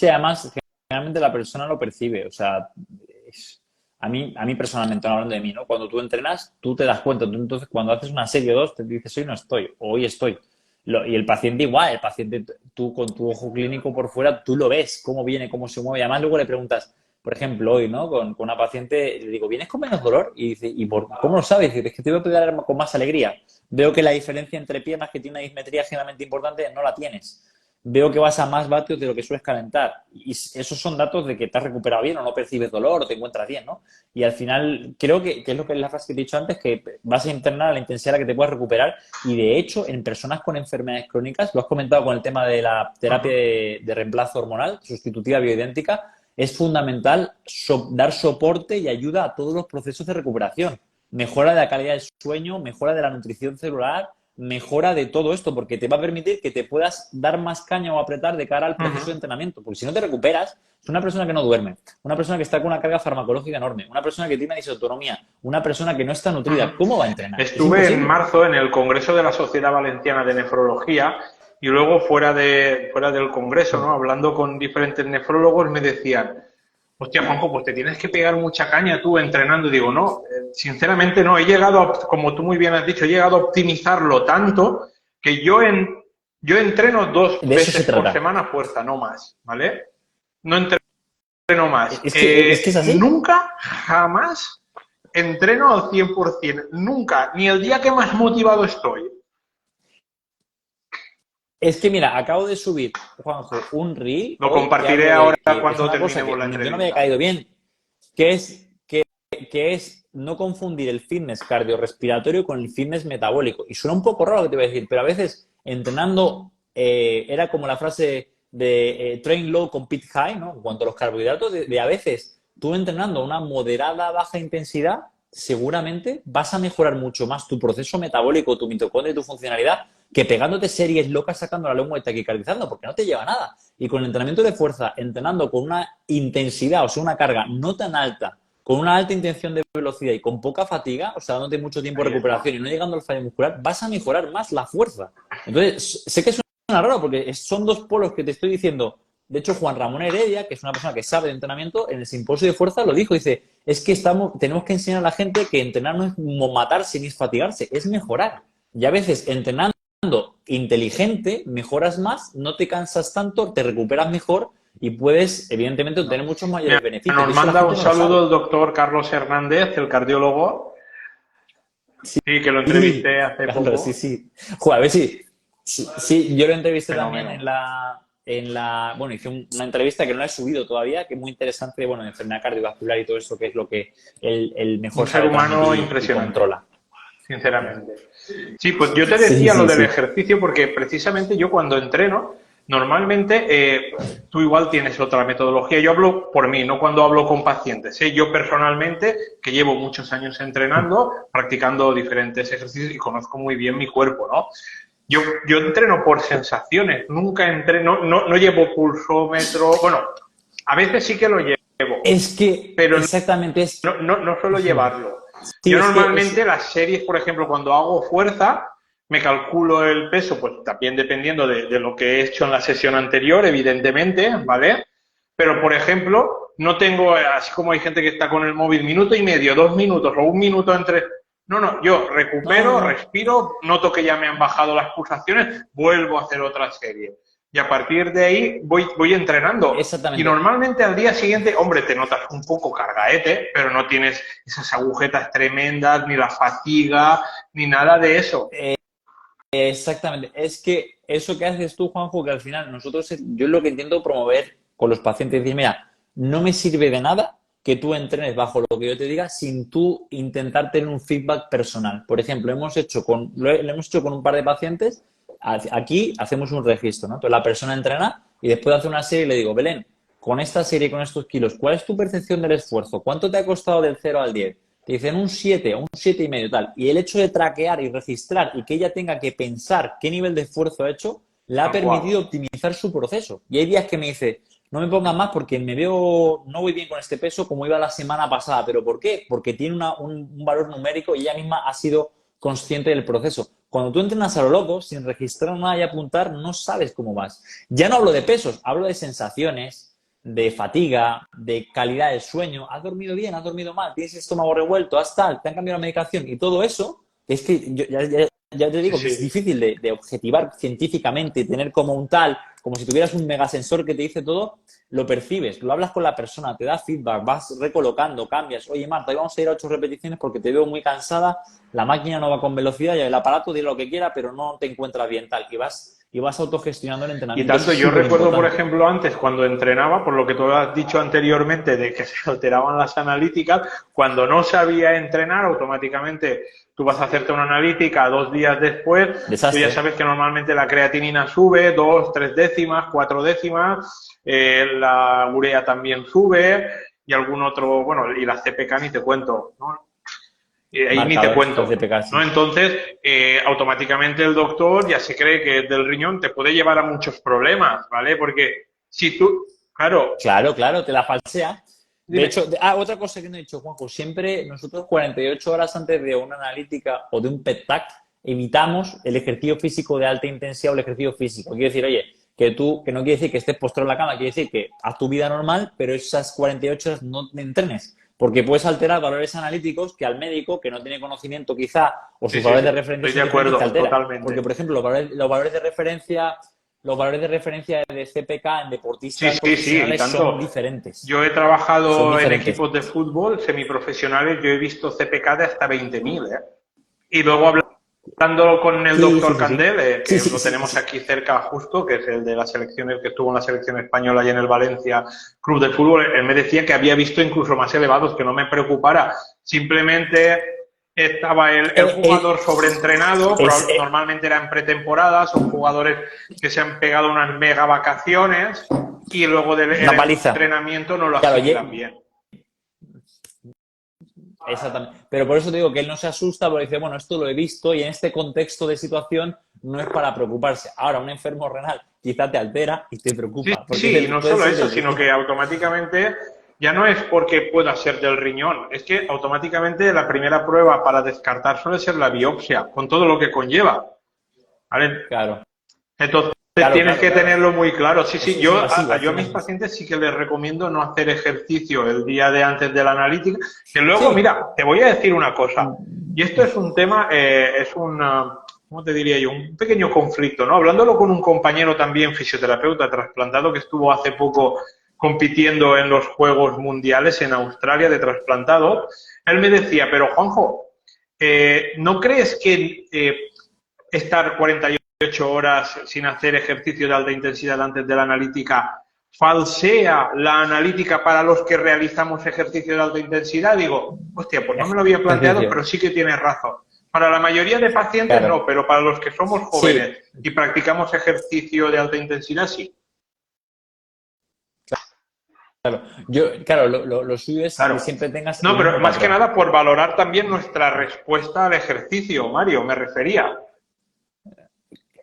Sí, además, generalmente la persona lo percibe. O sea, a mí personalmente, no hablando de mí, ¿no? Cuando tú entrenas, tú te das cuenta. Tú, entonces, cuando haces una serie o dos, te dices, hoy no estoy, o hoy estoy. Y el paciente igual, el paciente, tú con tu ojo clínico por fuera, tú lo ves, cómo viene, cómo se mueve. Y además luego le preguntas, por ejemplo, hoy, ¿no? Con una paciente, le digo, ¿vienes con menos dolor? Y dice, ¿cómo lo sabes? Dice, es que te voy a pegar con más alegría. Veo que la diferencia entre piernas, que tiene una dismetría generalmente importante, no la tienes. Veo que vas a más vatios de lo que sueles calentar. Y esos son datos de que te has recuperado bien o no percibes dolor o te encuentras bien, ¿no? Y al final, creo que es lo que es la frase que te he dicho antes, que vas a internar a la intensidad a la que te puedas recuperar. Y de hecho, en personas con enfermedades crónicas, lo has comentado con el tema de la terapia de reemplazo hormonal, sustitutiva bioidéntica, es fundamental dar soporte y ayuda a todos los procesos de recuperación. Mejora de la calidad del sueño, mejora de la nutrición celular, mejora de todo esto, porque te va a permitir que te puedas dar más caña o apretar de cara al proceso de entrenamiento. Porque si no te recuperas, es una persona que no duerme, una persona que está con una carga farmacológica enorme, una persona que tiene disautonomía, una persona que no está nutrida. ¿Cómo va a entrenar? Estuve en marzo en el Congreso de la Sociedad Valenciana de Nefrología y luego fuera del Congreso, ¿no? Hablando con diferentes nefrólogos, me decían, hostia, Juanjo, pues te tienes que pegar mucha caña tú entrenando. Y digo, no, sinceramente no. He llegado, como tú muy bien has dicho, he llegado a optimizarlo tanto que yo entreno 2 veces por semana fuerza, no más, ¿vale? No entreno más. Es que es así. Nunca, jamás entreno al 100%. Nunca, ni el día que más motivado estoy. Es que mira, acabo de subir, Juanjo, un reel. Lo compartiré ahora cuando terminemos la entrevista. Yo no me había caído bien, que es no confundir el fitness cardiorrespiratorio con el fitness metabólico. Y suena un poco raro lo que te voy a decir, pero a veces entrenando era como la frase de train low, compete high, ¿no? En cuanto a los carbohidratos, de a veces tú entrenando a una moderada baja intensidad, seguramente vas a mejorar mucho más tu proceso metabólico, tu mitocondria y tu funcionalidad que pegándote series locas sacando la lengua y taquicardizando, porque no te lleva a nada. Y con el entrenamiento de fuerza, entrenando con una intensidad, o sea, una carga no tan alta, con una alta intención de velocidad y con poca fatiga, o sea, dándote mucho tiempo de recuperación y no llegando al fallo muscular, vas a mejorar más la fuerza. Entonces, sé que suena raro porque son dos polos que te estoy diciendo. De hecho, Juan Ramón Heredia, que es una persona que sabe de entrenamiento, en el simposio de fuerza lo dijo. Dice, es que tenemos que enseñar a la gente que entrenar no es matarse ni es fatigarse, es mejorar. Y a veces entrenando inteligente, mejoras más, no te cansas tanto, te recuperas mejor y puedes, evidentemente, obtener muchos mayores beneficios. Nos manda un saludo el doctor Carlos Hernández, el cardiólogo. Sí, que lo entrevisté hace poco. Sí. Joder, a ver sí, yo lo entrevisté también bueno, hice una entrevista que no la he subido todavía, que es muy interesante, bueno, de enfermedad cardiovascular y todo eso, que es lo que el mejor ser humano impresionante. Controla. Sinceramente. Sí, pues yo te decía lo del ejercicio porque precisamente yo cuando entreno, normalmente tú igual tienes otra metodología. Yo hablo por mí, no cuando hablo con pacientes. Yo personalmente, que llevo muchos años entrenando, practicando diferentes ejercicios y conozco muy bien mi cuerpo, ¿no? Yo entreno por sensaciones, nunca entreno, no llevo pulsómetro, bueno, a veces sí que lo llevo. Es que, pero exactamente, no suelo llevarlo. Sí, yo normalmente las series, por ejemplo, cuando hago fuerza, me calculo el peso, pues también dependiendo de lo que he hecho en la sesión anterior, evidentemente, ¿vale? Pero, por ejemplo, no tengo, así como hay gente que está con el móvil, 1,5 minutos, 2 minutos o 1 minuto entre... No, yo recupero, respiro, noto que ya me han bajado las pulsaciones, vuelvo a hacer otra serie. Y a partir de ahí voy entrenando. Exactamente. Y normalmente al día siguiente, hombre, te notas un poco cargaete, pero no tienes esas agujetas tremendas, ni la fatiga, ni nada de eso. Exactamente. Es que eso que haces tú, Juanjo, que al final yo lo que intento promover con los pacientes, decir, mira, no me sirve de nada que tú entrenes bajo lo que yo te diga sin tú intentar tener un feedback personal. Por ejemplo, lo hemos hecho con un par de pacientes. Aquí hacemos un registro, ¿no? Entonces la persona entrena y después de hacer una serie le digo, Belén, con esta serie y con estos kilos, ¿cuál es tu percepción del esfuerzo? ¿Cuánto te ha costado del 0 al 10? Te dicen un 7, un 7,5, tal. Y el hecho de traquear y registrar y que ella tenga que pensar qué nivel de esfuerzo ha hecho, le ha permitido optimizar su proceso. Y hay días que me dice, no me pongas más porque no voy bien con este peso como iba la semana pasada. ¿Pero por qué? Porque tiene un valor numérico y ella misma ha sido consciente del proceso. Cuando tú entrenas a lo loco, sin registrar nada y apuntar, no sabes cómo vas. Ya no hablo de pesos, hablo de sensaciones, de fatiga, de calidad del sueño. ¿Has dormido bien? ¿Has dormido mal? ¿Tienes el estómago revuelto? ¿Has tal? ¿Te han cambiado la medicación? Y todo eso, es que ya te Sí, digo que es sí. difícil de objetivar científicamente, tener como un tal, como si tuvieras un megasensor que te dice todo, lo percibes, lo hablas con la persona, te da feedback, vas recolocando, cambias. Oye, Marta, hoy vamos a ir a 8 repeticiones porque te veo muy cansada, la máquina no va con velocidad y el aparato dirá lo que quiera, pero no te encuentras bien tal. Y vas autogestionando el Y entrenamiento. Eso tanto, es yo súper recuerdo, por importante. ejemplo, antes cuando entrenaba, por lo que tú has dicho anteriormente de que se alteraban las analíticas, cuando no sabía entrenar, automáticamente tú vas a hacerte una analítica 2 días después, tú ya Desastre. sabes que normalmente la creatinina sube 2, 3 décimas, 4 décimas, la urea también sube y algún otro, bueno, y la CPK ni te cuento, ¿no? Ahí ni te Marcadores, los cuento, de pecar, ¿no? sí. Entonces, automáticamente el doctor ya se cree que del riñón te puede llevar a muchos problemas, ¿vale? Porque si tú, claro, Claro, claro, te la falsea. De dime, hecho, otra cosa que no he dicho, Juanjo, siempre nosotros 48 horas antes de una analítica o de un PET-TAC evitamos el ejercicio físico de alta intensidad o el ejercicio físico. Quiere decir, oye, que no quiere decir que estés postrado en la cama, quiere decir que haz tu vida normal, pero esas 48 horas no te entrenes, porque puedes alterar valores analíticos que al médico, que no tiene conocimiento quizá, o sí, sus sí, valores de sí, referencia estoy de son diferentes, te acuerdo, altera. Porque, totalmente. por ejemplo, los valores de referencia de CPK en Sí, deportistas sí, sí, y profesionales son tanto. diferentes. Yo he Son trabajado en diferentes. equipos de fútbol semiprofesionales, yo he visto CPK de hasta 20.000, ¿eh? Y luego hablando con el Sí, sí, doctor sí, sí. Candel, Sí, que sí, lo sí, tenemos sí. aquí cerca justo, que es el de la selección, el que estuvo en la selección española y en el Valencia Club de Fútbol, él me decía que había visto incluso más elevados, que no me preocupara. Simplemente estaba el jugador sobreentrenado, Es, normalmente era en pretemporada, son jugadores que se han pegado unas mega vacaciones y luego del una el paliza. entrenamiento no lo Claro, asimilan bien. exactamente. Pero por eso te digo que él no se asusta porque dice, bueno, esto lo he visto y en este contexto de situación no es para preocuparse. Ahora, un enfermo renal quizá te altera y te Sí, preocupa porque sí, y no puede solo ser eso, del sino que riñón. automáticamente ya no es porque pueda ser del riñón, es que automáticamente la primera prueba para descartar suele ser la biopsia, con todo lo que conlleva, ¿vale? Claro, Entonces claro, tienes claro, que claro. tenerlo muy claro. Sí, sí, Es invasivo al yo a mis final. pacientes sí que les recomiendo no hacer ejercicio el día de antes de la analítica, que luego, Sí. mira, te voy a decir una cosa, y esto es un tema, es una, ¿cómo te diría yo? Un pequeño conflicto, ¿no? Hablándolo con un compañero también fisioterapeuta trasplantado que estuvo hace poco compitiendo en los Juegos Mundiales en Australia de trasplantados, él me decía, pero Juanjo, ¿no crees que estar 48 horas sin hacer ejercicio de alta intensidad antes de la analítica falsea la analítica para los que realizamos ejercicio de alta intensidad? Digo, hostia, pues no me lo había planteado, Ejercicio. pero sí que tienes razón. Para la mayoría de pacientes Claro. no, pero para los que somos Sí, jóvenes y practicamos ejercicio de alta intensidad, sí. claro. Claro, lo suyo es que Claro. siempre tengas No, el pero mismo más que patrón. nada por valorar también nuestra respuesta al ejercicio, Mario, me refería.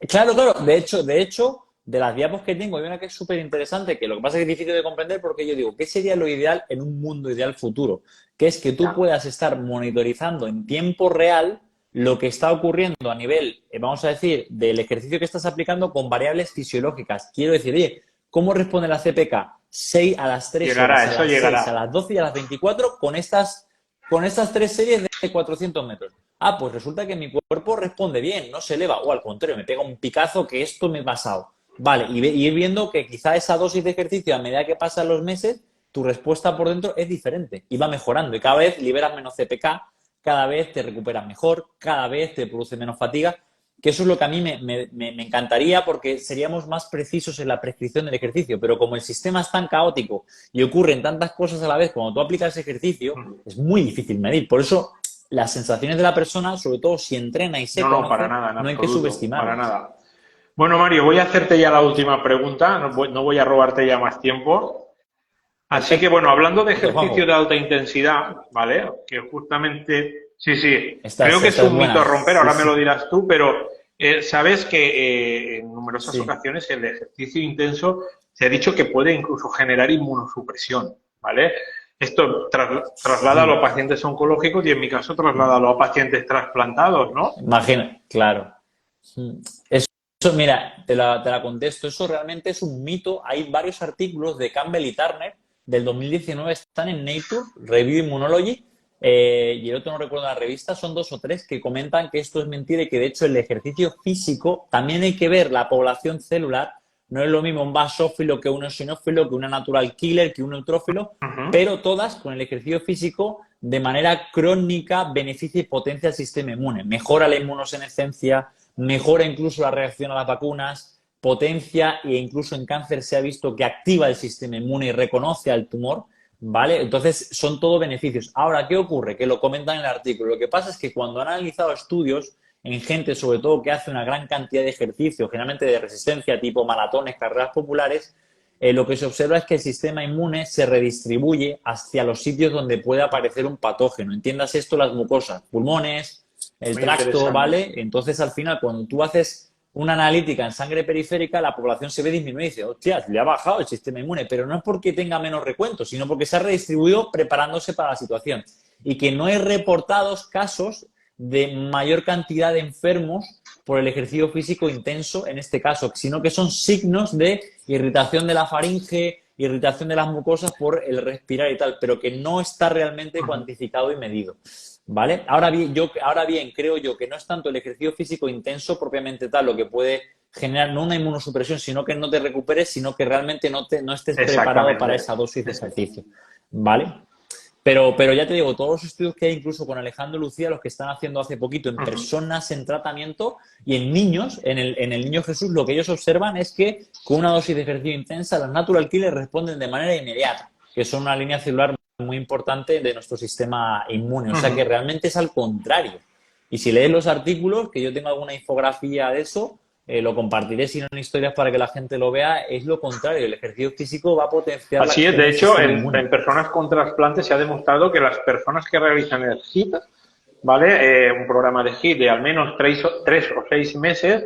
Claro, claro. De hecho, de las diapos que tengo, hay una que es súper interesante, que lo que pasa es que es difícil de comprender porque yo digo, ¿qué sería lo ideal en un mundo ideal futuro? Que es que tú Ya. puedas estar monitorizando en tiempo real lo que está ocurriendo a nivel, vamos a decir, del ejercicio que estás aplicando con variables fisiológicas. Quiero decir, oye, ¿cómo responde la CPK? 6 a las 3 Llegará, horas, a eso las 6 a llegará. las 12 y a las 24 con estas tres series de 400 metros. Ah, pues resulta que mi cuerpo responde bien, no se eleva, o al contrario, me pega un picazo que esto me ha pasado. Vale, y ir viendo que quizá esa dosis de ejercicio, a medida que pasan los meses, tu respuesta por dentro es diferente y va mejorando. Y cada vez liberas menos CPK, cada vez te recuperas mejor, cada vez te produce menos fatiga, que eso es lo que a mí me encantaría porque seríamos más precisos en la prescripción del ejercicio. Pero como el sistema es tan caótico y ocurren tantas cosas a la vez cuando tú aplicas ejercicio, es muy difícil medir. Por eso las sensaciones de la persona, sobre todo si entrena y se No, no, para conoce, nada, en no hay que absoluto, para subestimarlas. nada. Bueno, Mario, voy a hacerte ya la última pregunta, no voy a robarte ya más tiempo. Así que, Perfecto, bueno, hablando de ejercicio de Juanjo. alta intensidad, ¿vale? Que justamente, sí, sí, Esta creo es, que es esta es un mito a buena. romper, Sí, ahora me lo sí. dirás tú, pero sabes que en numerosas Sí. ocasiones el ejercicio intenso se ha dicho que puede incluso generar inmunosupresión, ¿vale? Esto trasládalo a pacientes oncológicos y en mi caso trasládalo a pacientes trasplantados, ¿no? Imagina, claro. Eso Eso, mira, te la contesto. Eso realmente es un mito. Hay varios artículos de Campbell y Turner del 2019, están en Nature, Review Immunology, y el otro no recuerdo la revista, son 2 o 3 que comentan que esto es mentira y que de hecho el ejercicio físico, también hay que ver la población celular, no es lo mismo un basófilo que un eosinófilo, que una natural killer, que un neutrófilo, pero todas con el ejercicio físico de manera crónica beneficia y potencia el sistema inmune, mejora la inmunosenescencia, mejora incluso la reacción a las vacunas, potencia e incluso en cáncer se ha visto que activa el sistema inmune y reconoce al tumor, ¿vale? Entonces, son todo beneficios. Ahora, ¿qué ocurre? Que lo comentan en el artículo. Lo que pasa es que cuando han analizado estudios en gente, sobre todo, que hace una gran cantidad de ejercicio, generalmente de resistencia, tipo maratones, carreras populares, lo que se observa es que el sistema inmune se redistribuye hacia los sitios donde puede aparecer un patógeno. Entiendas esto, las mucosas, pulmones, el Muy tracto, interesante. ¿vale? Entonces, al final, cuando tú haces una analítica en sangre periférica, la población se ve disminuida y dice, hostia, le ha bajado el sistema inmune, pero no es porque tenga menos recuentos, sino porque se ha redistribuido preparándose para la situación. Y que no hay reportados casos de mayor cantidad de enfermos por el ejercicio físico intenso en este caso, sino que son signos de irritación de la faringe, irritación de las mucosas por el respirar y tal, pero que no está realmente cuantificado y medido. ¿Vale? Ahora bien, creo yo que no es tanto el ejercicio físico intenso propiamente tal lo que puede generar no una inmunosupresión, sino que no te recuperes, sino que realmente no estés preparado para esa dosis de ejercicio. ¿Vale? Pero ya te digo, todos los estudios que hay, incluso con Alejandro Lucía, los que están haciendo hace poquito en personas en tratamiento y en niños, en el niño Jesús, lo que ellos observan es que con una dosis de ejercicio intensa, las natural killers responden de manera inmediata, que son una línea celular muy importante de nuestro sistema inmune. O sea que realmente es al contrario. Y si lees los artículos, que yo tengo alguna infografía de eso, lo compartiré si no en historias para que la gente lo vea, es lo contrario. El ejercicio físico va a potenciar Así la es, acción de del hecho, sistema inmune. en personas con trasplante se ha demostrado que las personas que realizan el HIIT, ¿vale? Un programa de HIIT de al menos 3 o 6 meses,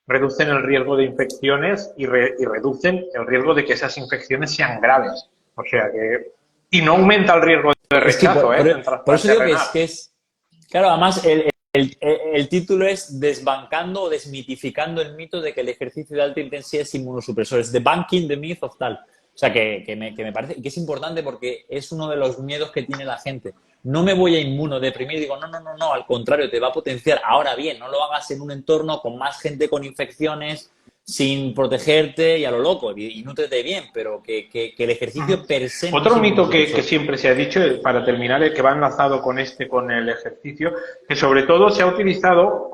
reducen el riesgo de infecciones y reducen el riesgo de que esas infecciones sean graves. O sea que... Y no aumenta el riesgo de Es que rechazo, en por eso trasplante digo renal. claro, además el título es desbancando o desmitificando el mito de que el ejercicio de alta intensidad es inmunosupresor. Es debunking the myth of tal. O sea, que me parece que es importante porque es uno de los miedos que tiene la gente. No me voy a inmunodeprimir. Digo, no, al contrario, te va a potenciar. Ahora bien, no lo hagas en un entorno con más gente con infecciones, sin protegerte y a lo loco, y nútrete bien, pero que el ejercicio per se no es Otro mito que inmunosupresor. siempre se ha dicho, para terminar, el que va enlazado con el ejercicio, que sobre todo se ha utilizado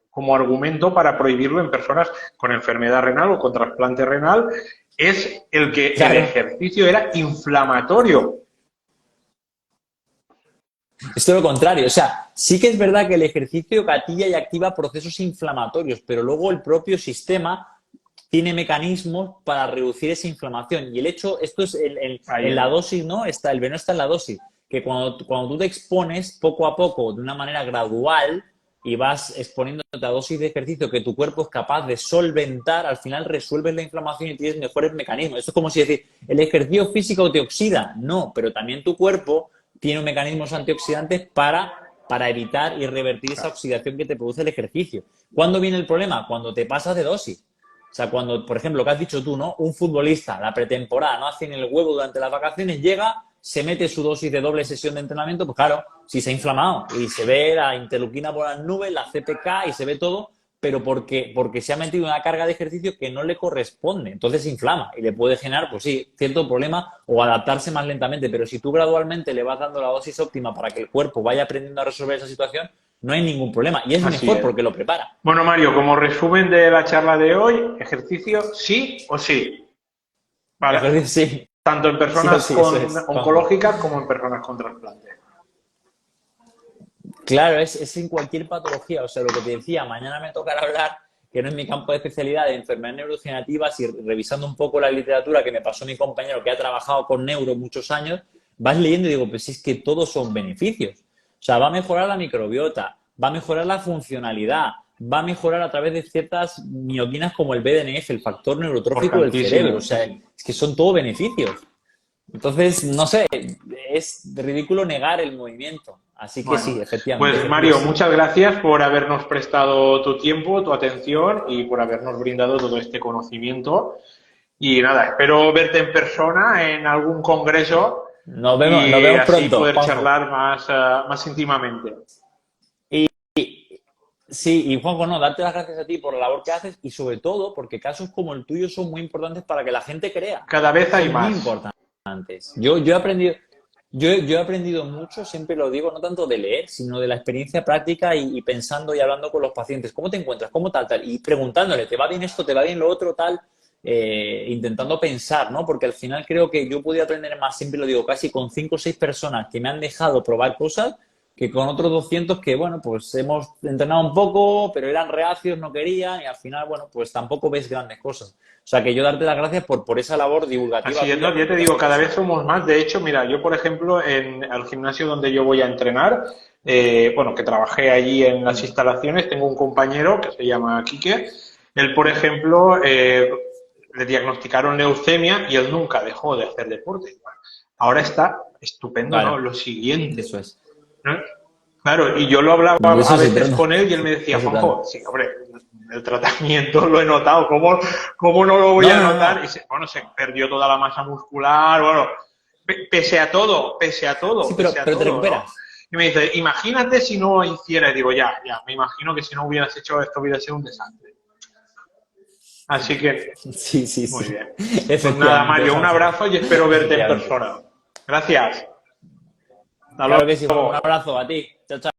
como argumento para prohibirlo en personas con enfermedad renal o con trasplante renal, es el que el Claro. ejercicio era inflamatorio. Es todo lo contrario. O sea, sí que es verdad que el ejercicio gatilla y activa procesos inflamatorios, pero luego el propio sistema tiene mecanismos para reducir esa inflamación. Y el hecho, esto es en la dosis, ¿no? El veneno está en la dosis. Que cuando tú te expones poco a poco, de una manera gradual, y vas exponiéndote a dosis de ejercicio que tu cuerpo es capaz de solventar, al final resuelves la inflamación y tienes mejores mecanismos. Esto es como si decir, ¿el ejercicio físico te oxida? No, pero también tu cuerpo tiene mecanismos antioxidantes para evitar y revertir esa oxidación que te produce el ejercicio. ¿Cuándo viene el problema? Cuando te pasas de dosis. O sea, cuando, por ejemplo, lo que has dicho tú, ¿no? Un futbolista, la pretemporada, no hace en el huevo durante las vacaciones, llega, se mete su dosis de doble sesión de entrenamiento, pues claro, si se ha inflamado y se ve la interleuquina por las nubes, la CPK y se ve todo, pero porque se ha metido una carga de ejercicio que no le corresponde. Entonces se inflama y le puede generar, pues sí, cierto problema o adaptarse más lentamente. Pero si tú gradualmente le vas dando la dosis óptima para que el cuerpo vaya aprendiendo a resolver esa situación, no hay ningún problema. Y es Así mejor es. porque lo prepara. Bueno, Mario, como resumen de la charla de hoy, ejercicio sí o sí. ¿Vale? Ejercicio, sí. Tanto en Sí o personas sí, eso es. oncológicas como en personas con trasplante. Claro, es en cualquier patología. O sea, lo que te decía, mañana me tocará hablar, que no es mi campo de especialidad, de enfermedades neurodegenerativas y revisando un poco la literatura que me pasó mi compañero que ha trabajado con neuro muchos años, vas leyendo y digo, pues es que todos son beneficios. O sea, va a mejorar la microbiota, va a mejorar la funcionalidad, va a mejorar a través de ciertas mioquinas como el BDNF, el factor neurotrófico del cerebro. O sea, es que son todos beneficios. Entonces, no sé, es ridículo negar el movimiento. Así que Bueno, sí, efectivamente. pues Mario, muchas gracias por habernos prestado tu tiempo, tu atención y por habernos brindado todo este conocimiento. Y nada, espero verte en persona en algún congreso Nos y vemos así pronto, poder Juanjo. charlar más íntimamente. Sí, y Juanjo, no, darte las gracias a ti por la labor que haces y sobre todo porque casos como el tuyo son muy importantes para que la gente crea. Cada vez hay Son muy más. importantes. Yo he aprendido, yo he aprendido mucho, siempre lo digo, no tanto de leer, sino de la experiencia práctica y pensando y hablando con los pacientes. ¿Cómo te encuentras? ¿Cómo tal, tal? Y preguntándole, ¿te va bien esto? ¿Te va bien lo otro? Tal. Intentando pensar, ¿no? Porque al final creo que yo podía aprender más, siempre lo digo, casi con 5 o 6 personas que me han dejado probar cosas que con otros 200 que, bueno, pues hemos entrenado un poco, pero eran reacios, no querían y al final, bueno, pues tampoco ves grandes cosas. O sea, que yo darte las gracias por esa labor divulgativa Así es, tuya, ¿no? Ya te porque digo, hace que cada vez sea. somos más. De hecho, mira, yo, por ejemplo, en el gimnasio donde yo voy a entrenar, bueno, que trabajé allí en las instalaciones, tengo un compañero que se llama Quique. Él, por ejemplo, le diagnosticaron leucemia y él nunca dejó de hacer deporte. Ahora está estupendo, ¿no? Claro, Lo siguiente, eso es. ¿no? Claro, y yo lo hablaba De a eso se veces trata. con él y él me De decía, eso se trata. Juanjo, sí, hombre, el tratamiento lo he notado, ¿cómo no lo voy No, a no, notar? no. Y bueno, se perdió toda la masa muscular, bueno, pese a todo, Sí, pese a pero te todo, ¿no? recuperas. Y me dice, imagínate si no hiciera, y digo, ya, me imagino que si no hubieras hecho esto hubiera sido un desastre. Así que, Sí, sí, muy sí. bien. Pues nada, Efectivamente, Mario, un Juanjo. abrazo y espero verte en Efectivamente. persona. Gracias. Hasta Claro que sí, Juanjo. Un luego. abrazo a ti. Chao, chao.